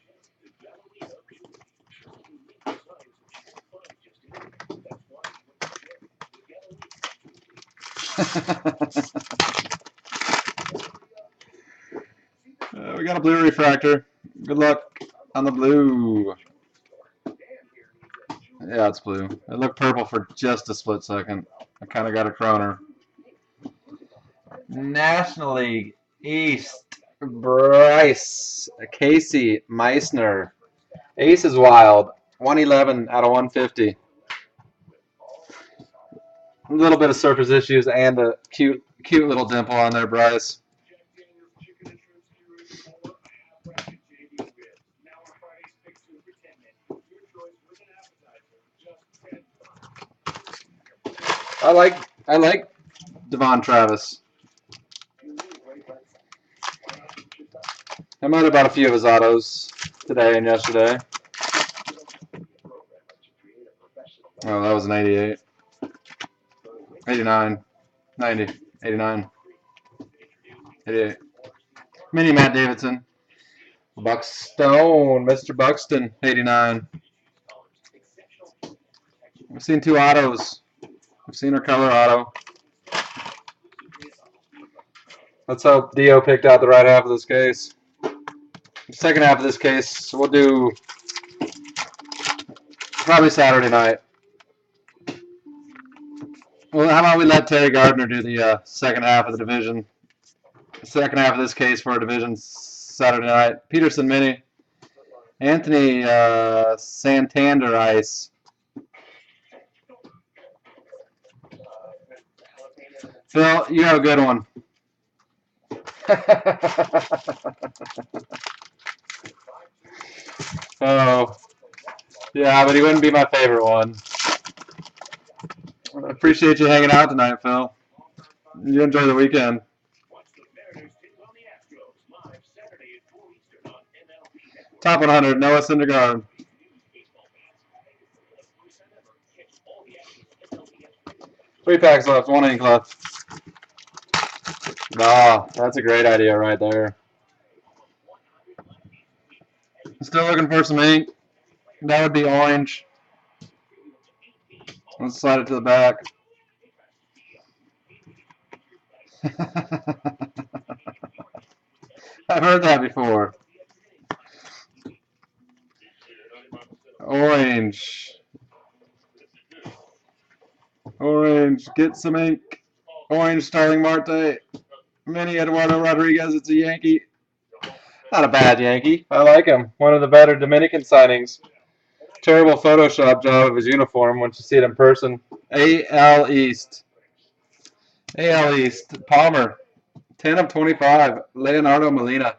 We got a blue refractor. Good luck on the blue. Yeah, it's blue. It looked purple for just a split second. I kind of got a croner. National League East. Bryce. Casey Meissner. Ace is wild. 111 out of 150. A little bit of surface issues and a cute little dimple on there, Bryce. I like Devon Travis. I might have bought a few of his autos today and yesterday. Oh, that was an 88. 89. 90. 89. 88. Mini Matt Davidson. Buckstone. Mr. Buxton. 89. We've seen two autos. We've seen her color auto. Let's hope Dio picked out the right half of this case. The second half of this case, we'll do probably Saturday night. Well, how about we let Terry Gardner do the second half of the division? The second half of this case for our division Saturday night. Peterson mini. Anthony Santander ice. Phil, you have a good one. Oh, yeah, but he wouldn't be my favorite one. I appreciate you hanging out tonight, Phil. You enjoy the weekend. Top 100, Noah Syndergaard. 3 packs left, 1 ink left. Ah, that's a great idea right there. Still looking for some ink. That would be orange. Let's slide it to the back. I've heard that before. Orange. Orange, get some ink. Orange, Starling Marte. Mini Eduardo Rodriguez, it's a Yankee. Not a bad Yankee. I like him. One of the better Dominican signings. Terrible Photoshop job of his uniform once you see it in person. AL East. AL East. Palmer. 10 of 25. Leonardo Molina.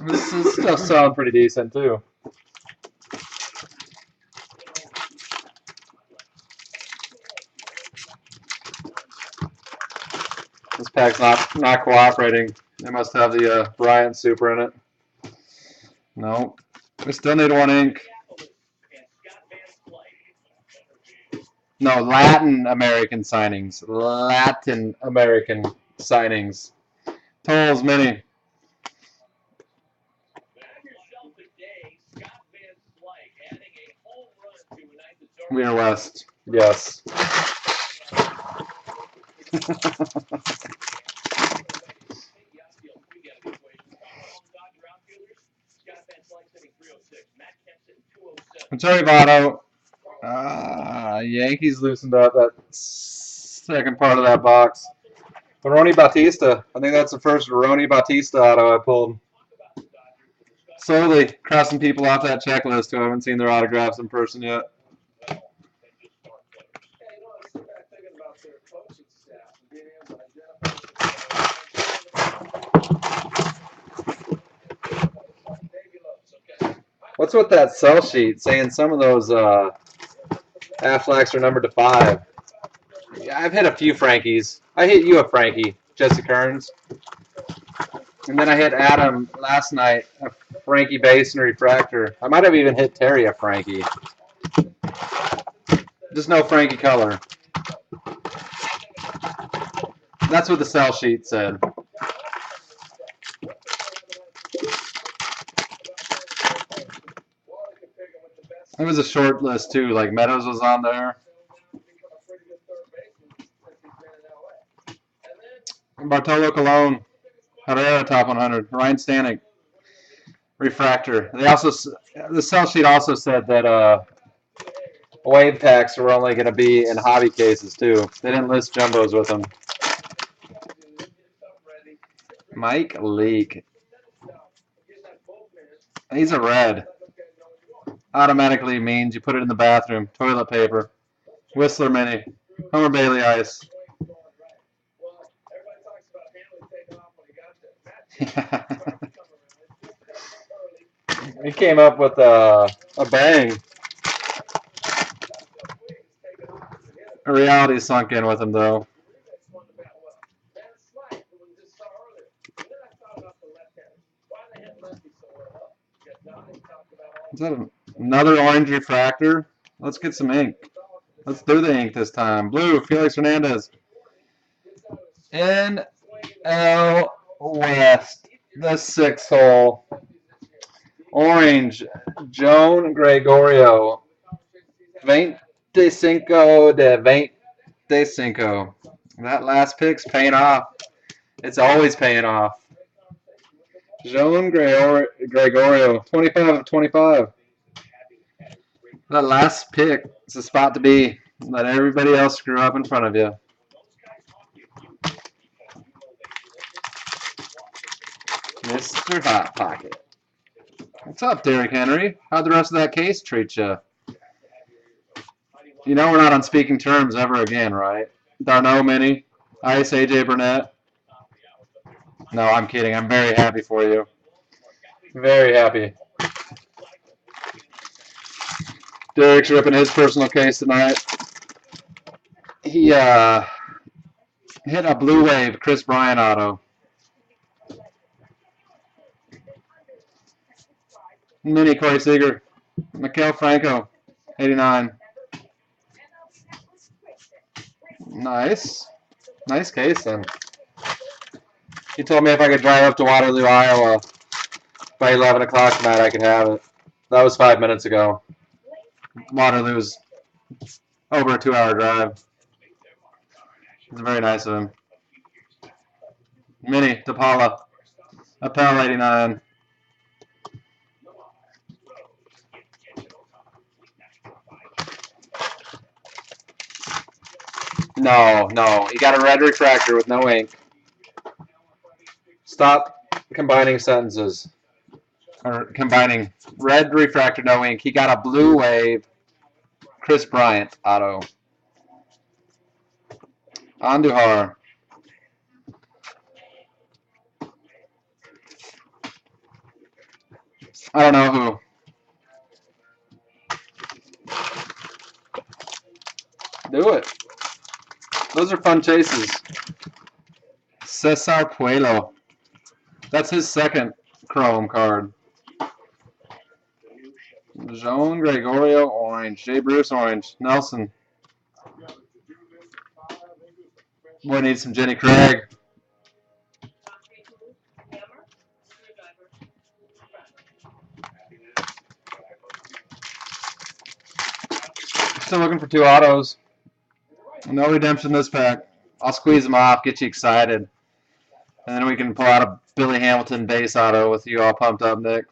This is still sound pretty decent, too. This pack's not cooperating. They must have the Bryant Super in it. No. We still need one ink. No, Latin American signings. Latin American signings. Tolls Mini. Wiener West. Yes. Terry Votto. Yankees loosened up that second part of that box. Ronnie Bautista. I think that's the first Ronnie Bautista auto I pulled. Slowly crossing people off that checklist who haven't seen their autographs in person yet. What's with that sell sheet saying some of those Afflecks are numbered to 5? Yeah, I've hit a few Frankies. I hit you a Frankie, Jesse Kearns. And then I hit Adam last night, a Frankie base and refractor. I might have even hit Terry a Frankie. Just no Frankie color. That's what the sell sheet said. It was a short list too. Like Meadows was on there. Bartolo Colon, Herrera top 100. Ryan Stanek, refractor. They also the sell sheet also said that wave packs were only going to be in hobby cases too. They didn't list jumbos with them. Mike Leake. He's a red. Automatically means you put it in the bathroom. Toilet paper. Whistler Mini. Homer Bailey Ice. He came up with a bang. Reality sunk in with him, though. Is that another orange refractor? Let's get some ink. Let's do the ink this time. Blue, Felix Hernandez. NL West, the 6th hole. Orange, Joan Gregorio. 25 de 25. That last pick's paying off. It's always paying off. Joan Gregorio, 25 of 25. That last pick is the spot to be. Let everybody else screw up in front of you. Mr. Hot Pocket. What's up, Derrick Henry? How'd the rest of that case treat you? You know we're not on speaking terms ever again, right? Darno Mini, Ice AJ Burnett. No, I'm kidding. I'm very happy for you. Very happy. Derek's ripping his personal case tonight. He hit a blue wave Chris Bryant auto. Mini Corey Seager. Maikel Franco, 89. Nice. Nice case then. He told me if I could drive up to Waterloo, Iowa by 11 o'clock tonight, I could have it. That was 5 minutes ago. Waterloo's over a 2-hour drive. It's very nice of him. Mini, DePaula. Appel, 89. No, no. You got a red refractor with no ink. Stop combining sentences. Or combining red refractor, no ink. He got a blue wave. Chris Bryant auto. Andujar. I don't know who. Do it. Those are fun chases. Cesar Puello. That's his second Chrome card. Joan Gregorio orange. Jay Bruce orange. Nelson. Boy needs some Jenny Craig. Still looking for 2 autos. No redemption this pack. I'll squeeze them off, get you excited. And then we can pull out a Billy Hamilton base auto with you all pumped up, Nick.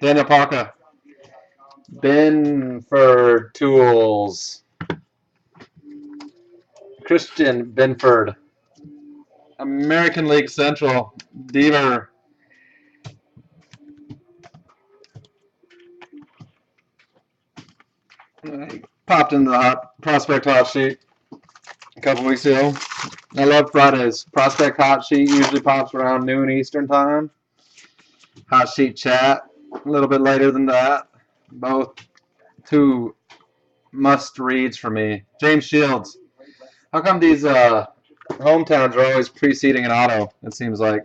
Daniel Parka. Benford Tools. Christian Benford. American League Central. Deaver. Popped into the prospect hot sheet a couple weeks ago. I love Fridays. Prospect hot sheet usually pops around noon Eastern time. Hot sheet chat a little bit later than that. Both 2 must reads for me. James Shields. How come these hometowns are always preceding an auto? It seems like.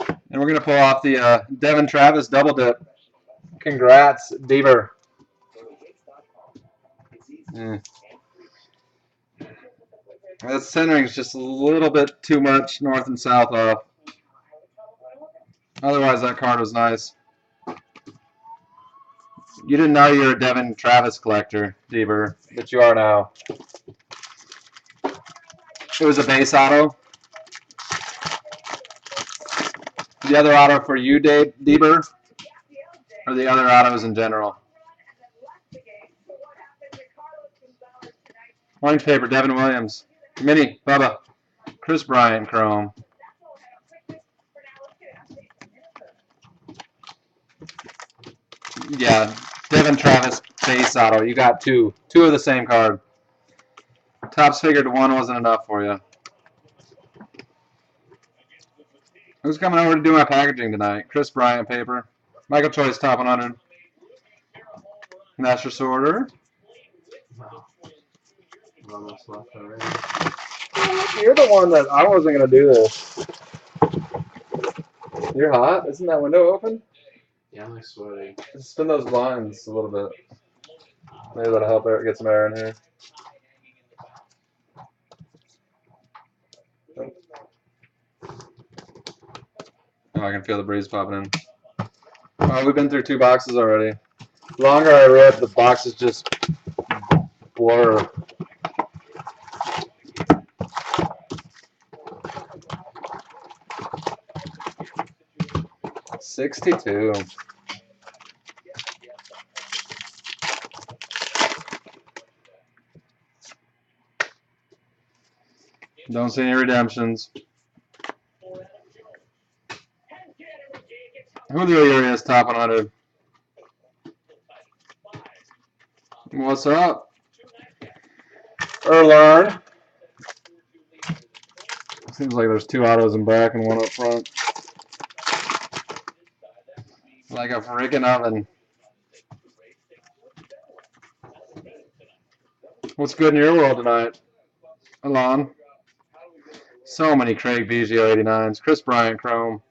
And we're gonna pull off the Devin Travis double dip. Congrats, Deaver. That centering is just a little bit too much north and south off. Otherwise, that card was nice. You didn't know you were a Devin Travis collector, Deaver, but you are now. It was a base auto. The other auto for you, Deaver, or the other autos in general? Orange paper, Devin Williams. Mini, Bubba. Chris Bryant, Chrome. Yeah, Devin Travis, base auto. You got 2. 2 of the same card. Tops figured 1 wasn't enough for you. Who's coming over to do my packaging tonight? Chris Bryant paper. Michael Choice, top 100. Master Sorter. You're the one that I wasn't going to do this. You're hot? Isn't that window open? Yeah, I'm like sweating. Just spin those blinds a little bit. Maybe that'll help get some air in here. Oh, I can feel the breeze popping in. Oh, we've been through 2 boxes already. The longer I rip, the boxes just blur. $62. Don't see any redemptions. Julio Urias, top 100. What's up? Erlarn. Seems like there's 2 autos in back and 1 up front. Like a freaking oven. What's good in your world tonight, Alon? So many Craig Biggio 89s. Chris Bryant Chrome.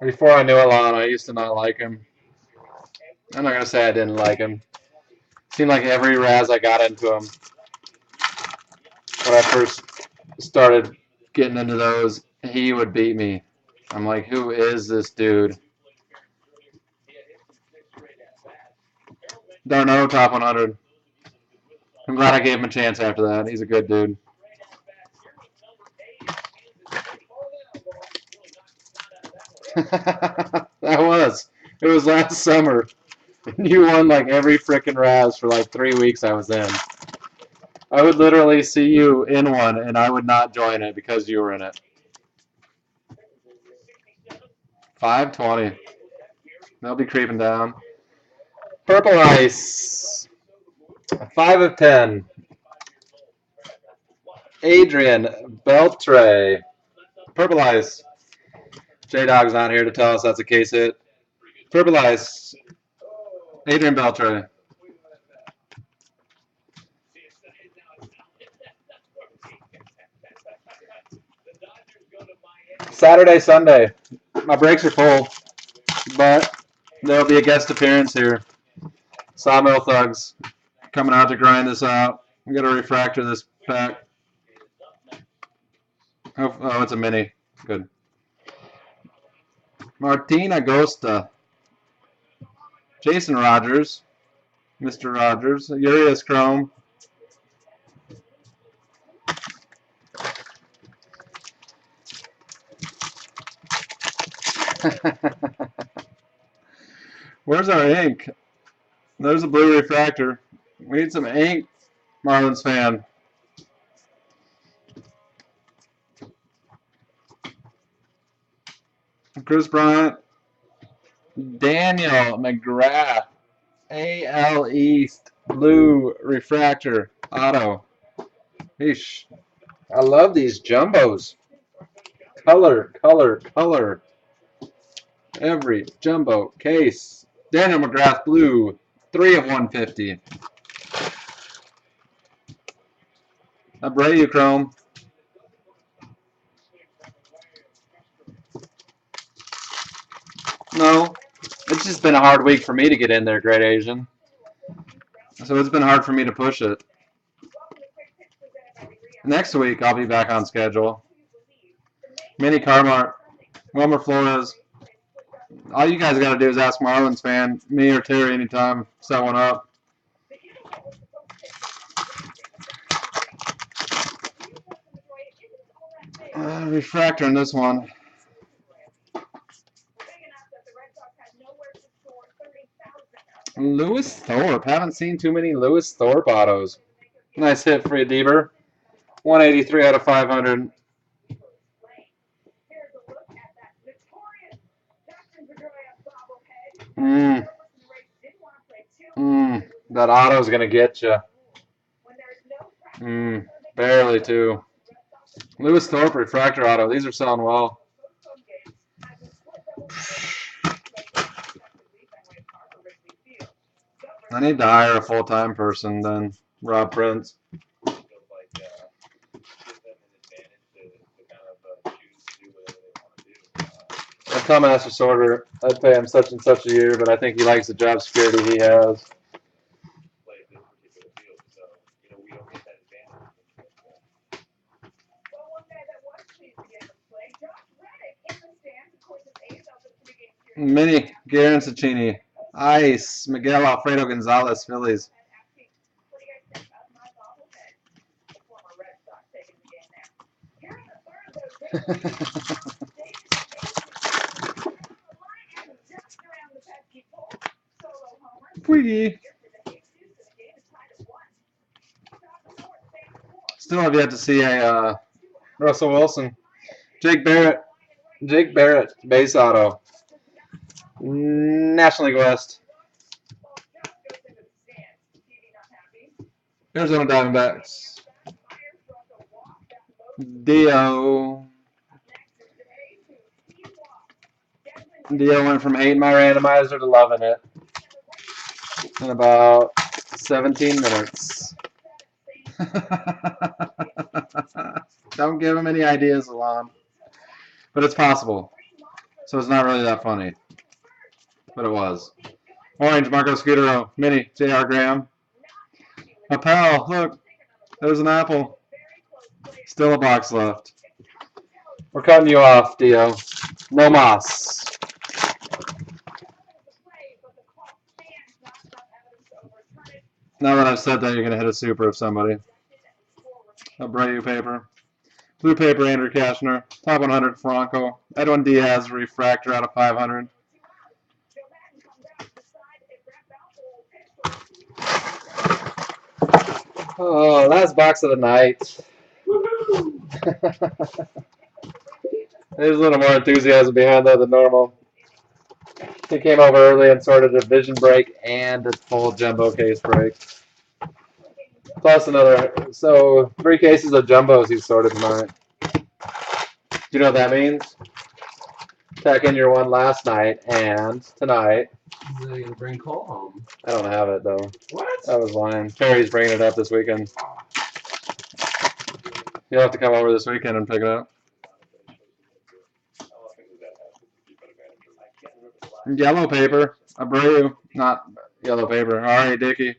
Before I knew Alon, I used to not like him. I'm not going to say I didn't like him. Seemed like every Raz I got into him, when I first started getting into those, he would beat me. I'm like, who is this dude? Darno, top 100. I'm glad I gave him a chance after that. He's a good dude. That was. It was last summer. You won like every frickin' Raz for like 3 weeks I was in. I would literally see you in one, and I would not join it because you were in it. 520. They'll be creeping down. Purple Ice. 5 of 10. Adrian Beltre. Purple Ice. J-Dog's not here to tell us that's a case hit. Purple Ice. Adrian Beltre. Saturday, Sunday. My breaks are full, but there'll be a guest appearance here. Sawmill Thugs coming out to grind this out. We got a refractor this pack. Oh, it's a mini. Good. Martin Agosta. Jason Rogers. Mr. Rogers. Urias Chrome. Where's our ink? There's a blue refractor. We need some ink, Marlins fan. Chris Bryant. Daniel McGrath. AL East. Blue refractor. Auto. Eesh. I love these jumbos. Color, color, color. Every jumbo case. Daniel McGrath blue. 3 of 150. Abreu Chrome. No. It's just been a hard week for me to get in there, Great Asian. So it's been hard for me to push it. Next week, I'll be back on schedule. Mini Carmart. Wilmer Flores. All you guys got to do is ask Marlins fan, me or Terry anytime, set one up. Refractor in this one. Lewis Thorpe. Haven't seen too many Lewis Thorpe autos. Nice hit for you, Deaver. 183 out of 500. That auto's going to get you. Barely, too. Lewis Thorpe refractor auto. These are selling well. I need to hire a full-time person than Rob Prince. I'd tell Master Sorter I'd pay him such and such a year, but I think he likes the job security he has. Mini, Garen Cicchini. Ice, Miguel Alfredo Gonzalez, Phillies. Twiggy. Still have yet to see a Russell Wilson. Jake Barrett, base auto. National League West. Arizona Diamondbacks. Dio. Dio went from hating my randomizer to loving it in about 17 minutes. Don't give him any ideas, Alon. But it's possible. So it's not really that funny. But it was. Orange, Marco Scudero. Mini, J.R. Graham. A pal, look. There's an apple. Still a box left. We're cutting you off, Dio. No mas. Now that I've said that, you're going to hit a super of somebody. Abreu paper. Blue paper, Andrew Kashner. Top 100, Franco. Edwin Diaz, refractor out of 500. Oh, last box of the night. There's a little more enthusiasm behind that than normal. He came over early and sorted a vision break and a full jumbo case break. Plus another, so 3 cases of jumbos he sorted tonight. Do you know what that means? Tack in your one last night and tonight. He's gonna bring Cole home. I don't have it though. What? I was lying. Terry's bringing it up this weekend. You'll have to come over this weekend and pick it up. Yellow paper. Abreu, not yellow paper. R.A. Dickey.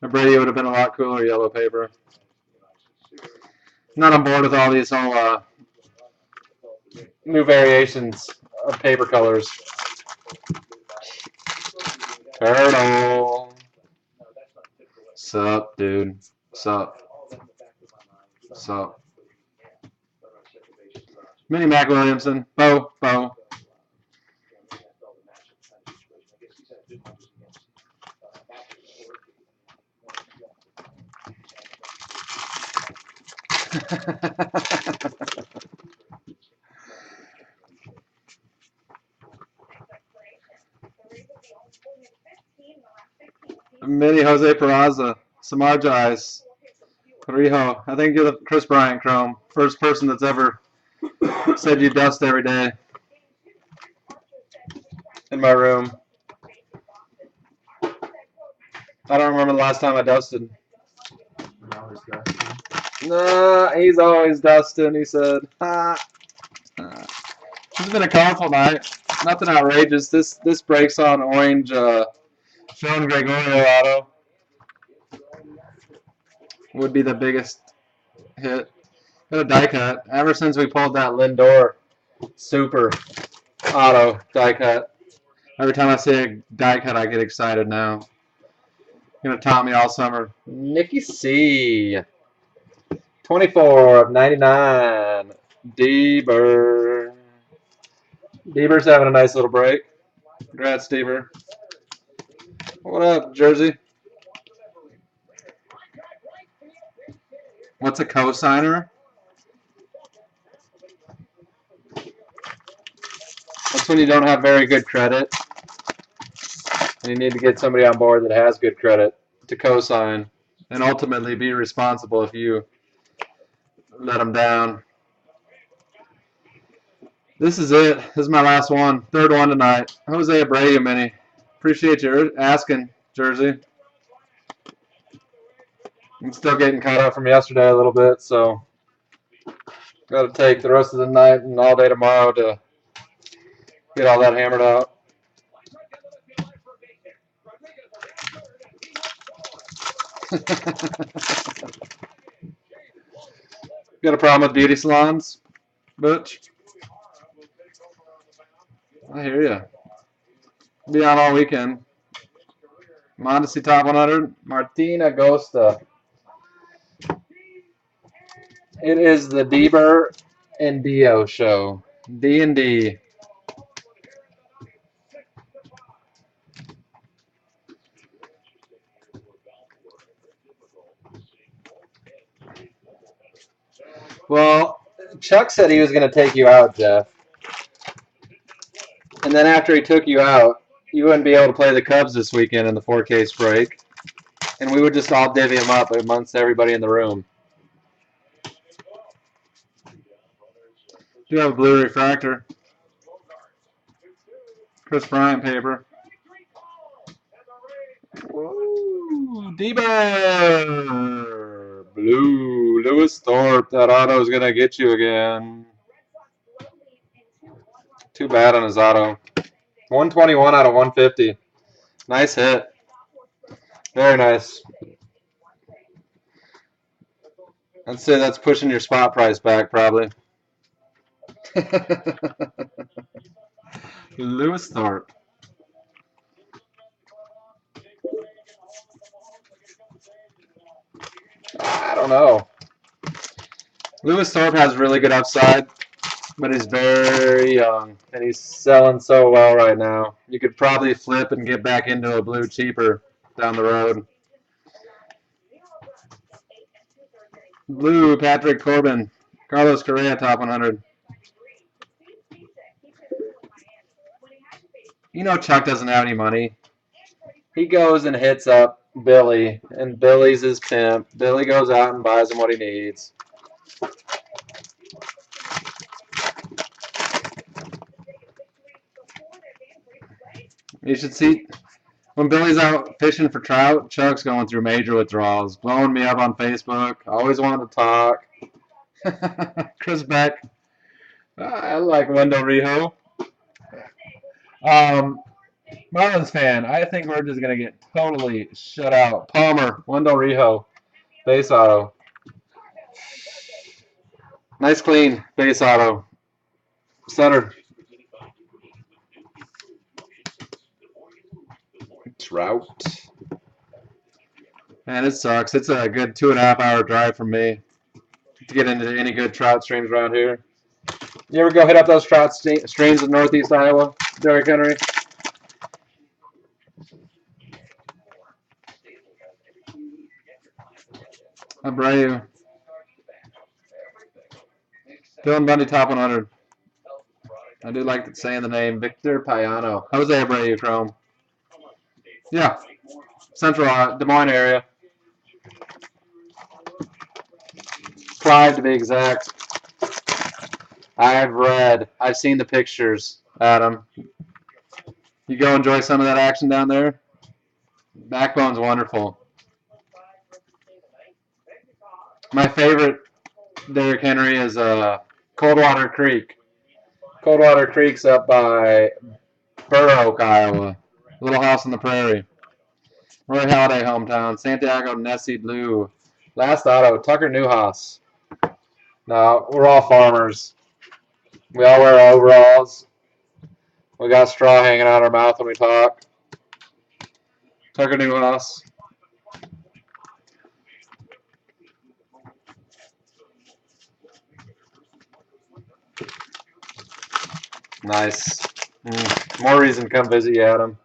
Abreu would have been a lot cooler yellow paper. Not on board with all these whole new variations of paper colors. Turtle. Sup, dude. Sup. Sup. Mini Mac Williamson. Bo. Mini Jose Peraza. Samarjais. Rijo. I think you're the Chris Bryant Chrome. First person that's ever said you dust every day in my room. I don't remember the last time I dusted. Nah, he's always dusting, he said. It's been a colorful night. Nothing outrageous. This breaks on orange Sean Gregorio auto. Would be the biggest hit. Got a die cut. Ever since we pulled that Lindor super auto die cut. Every time I see a die cut, I get excited now. Gonna taunt me all summer. Nikki C. 24 of 99. Deber. Deber's having a nice little break. Congrats, Deber. What up, Jersey? What's a cosigner? That's when you don't have very good credit. And you need to get somebody on board that has good credit to cosign and ultimately be responsible if you let them down. This is it. This is my last one. Third one tonight. Jose Abreu mini. Appreciate you asking, Jersey. I'm still getting caught up from yesterday a little bit, so got to take the rest of the night and all day tomorrow to get all that hammered out. Got a problem with beauty salons, Butch? I hear you. Be on all weekend. Mondesi Top 100, Martin Agosta. It is the Deber and Dio show. D&D. Well, Chuck said he was going to take you out, Jeff. And then after he took you out, you wouldn't be able to play the Cubs this weekend in the 4-case break. And we would just all divvy them up amongst everybody in the room. Do you have a blue refractor? Chris Bryant paper. Whoa, Deber! Blue. Lewis Thorpe. That auto is going to get you again. Too bad on his auto. 121 out of 150. Nice hit. Very nice. I'd say that's pushing your spot price back, probably. Lewis Thorpe. I don't know. Lewis Thorpe has really good upside, but he's very young, and he's selling so well right now. You could probably flip and get back into a blue cheaper down the road. Blue, Patrick Corbin. Carlos Correa, top 100. You know Chuck doesn't have any money. He goes and hits up Billy, and Billy's his pimp. Billy goes out and buys him what he needs. You should see when Billy's out fishing for trout, Chuck's going through major withdrawals, blowing me up on Facebook, always wanting to talk. Chris Beck. I like Wendell Rijo. Marlins fan, I think we're just going to get totally shut out. Palmer, Wendell Rijo, base auto. Nice clean base auto. Center. Trout. Man, it sucks. It's a good 2.5 hour drive from me to get into any good trout streams around here. You ever go hit up those trout streams in northeast Iowa, Derrick Henry? Abreu. Dylan Bundy, top 100. I do like saying the name. Victor Payano. Jose Abreu, Chrome. Yeah. Central Des Moines area. Clyde, to be exact. I've seen the pictures, Adam. You go enjoy some of that action down there? Backbone's wonderful. My favorite Derrick Henry is Coldwater Creek. Coldwater Creek's up by Burr Oak, Iowa. Little house on the prairie. Roy Halladay hometown. Santiago Nessie Blue. Last auto, Tucker Newhouse. No, we're all farmers. We all wear overalls. We got straw hanging out our mouth when we talk. Tucker Newhouse. Nice. More reason to come visit you, Adam.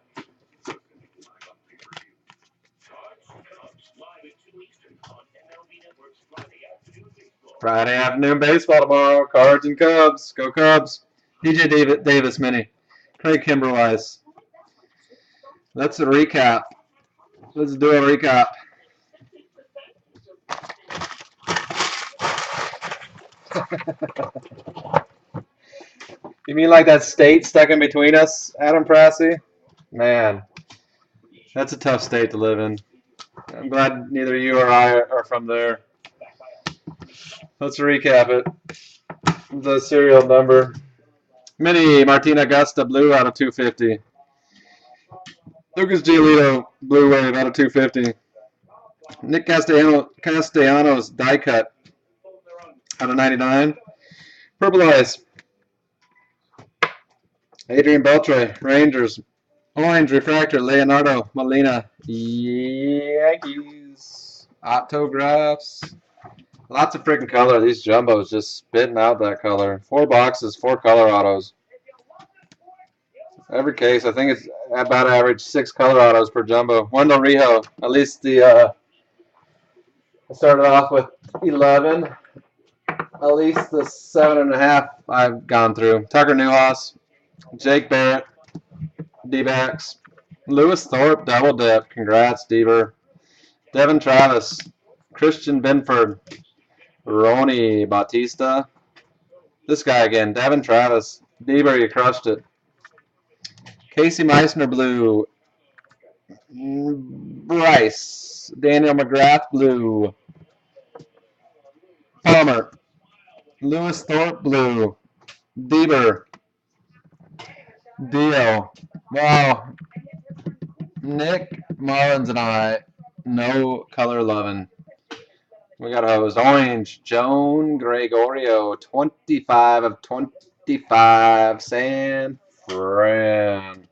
Friday afternoon baseball tomorrow. Cards and Cubs. Go Cubs. DJ Davis Mini. Craig Kimberwise. Let's recap. Let's do a recap. You mean like that state stuck in between us, Adam Prassi? Man, that's a tough state to live in. I'm glad neither you or I are from there. Let's recap it. The serial number. Mini Martin Augusta Blue out of 250. Lucas Giolito Blue Wave out of 250. Nick Castellanos die cut out of 99. Purple Eyes. Adrian Beltre Rangers. Orange Refractor Leonardo Molina Yankees. Autographs. Lots of freaking color. These jumbos just spitting out that color. 4 boxes, 4 color autos. Every case, I think it's about average 6 color autos per jumbo. Wendell Rijo. At least the I started off with 11. At least the 7.5 I've gone through. Tucker Newhouse, Jake Barrett, D-backs, Lewis Thorpe double dip. Congrats, Deaver. Devin Travis, Christian Benford, Roni Bautista. This guy again, Devin Travis. Deaver, you crushed it. Casey Meissner Blue. Bryce. Daniel McGrath Blue. Palmer. Lewis Thorpe Blue. Deaver. Dio. Wow. Nick Mullins and I, no color loving. We got hosed. Orange, Joan Gregorio, 25 of 25, San Fran.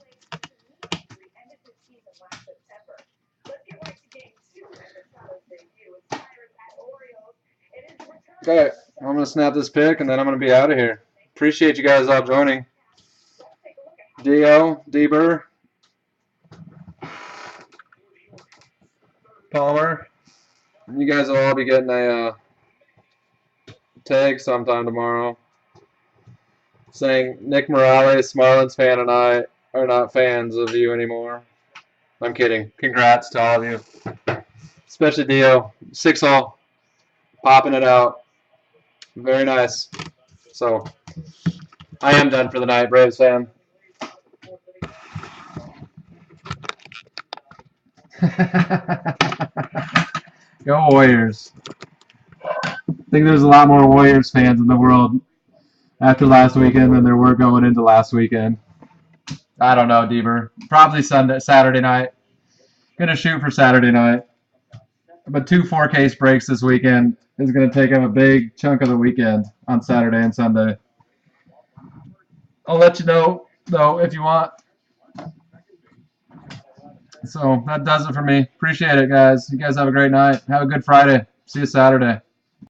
Okay, I'm going to snap this pic and then I'm going to be out of here. Appreciate you guys all joining. Dio, Deber, Palmer. You guys will all be getting a tag sometime tomorrow saying Nick Morales, Marlins fan, and I are not fans of you anymore. I'm kidding. Congrats to all of you. Especially Dio. 6-all. Popping it out. Very nice. So, I am done for the night, Braves fan. Go Warriors. I think there's a lot more Warriors fans in the world after last weekend than there were going into last weekend. I don't know, Deaver. Probably Saturday night. Gonna shoot for Saturday night. But 2 4-case breaks this weekend is gonna take up a big chunk of the weekend on Saturday and Sunday. I'll let you know though if you want. So that does it for me. Appreciate it, guys. You guys have a great night. Have a good Friday. See you Saturday.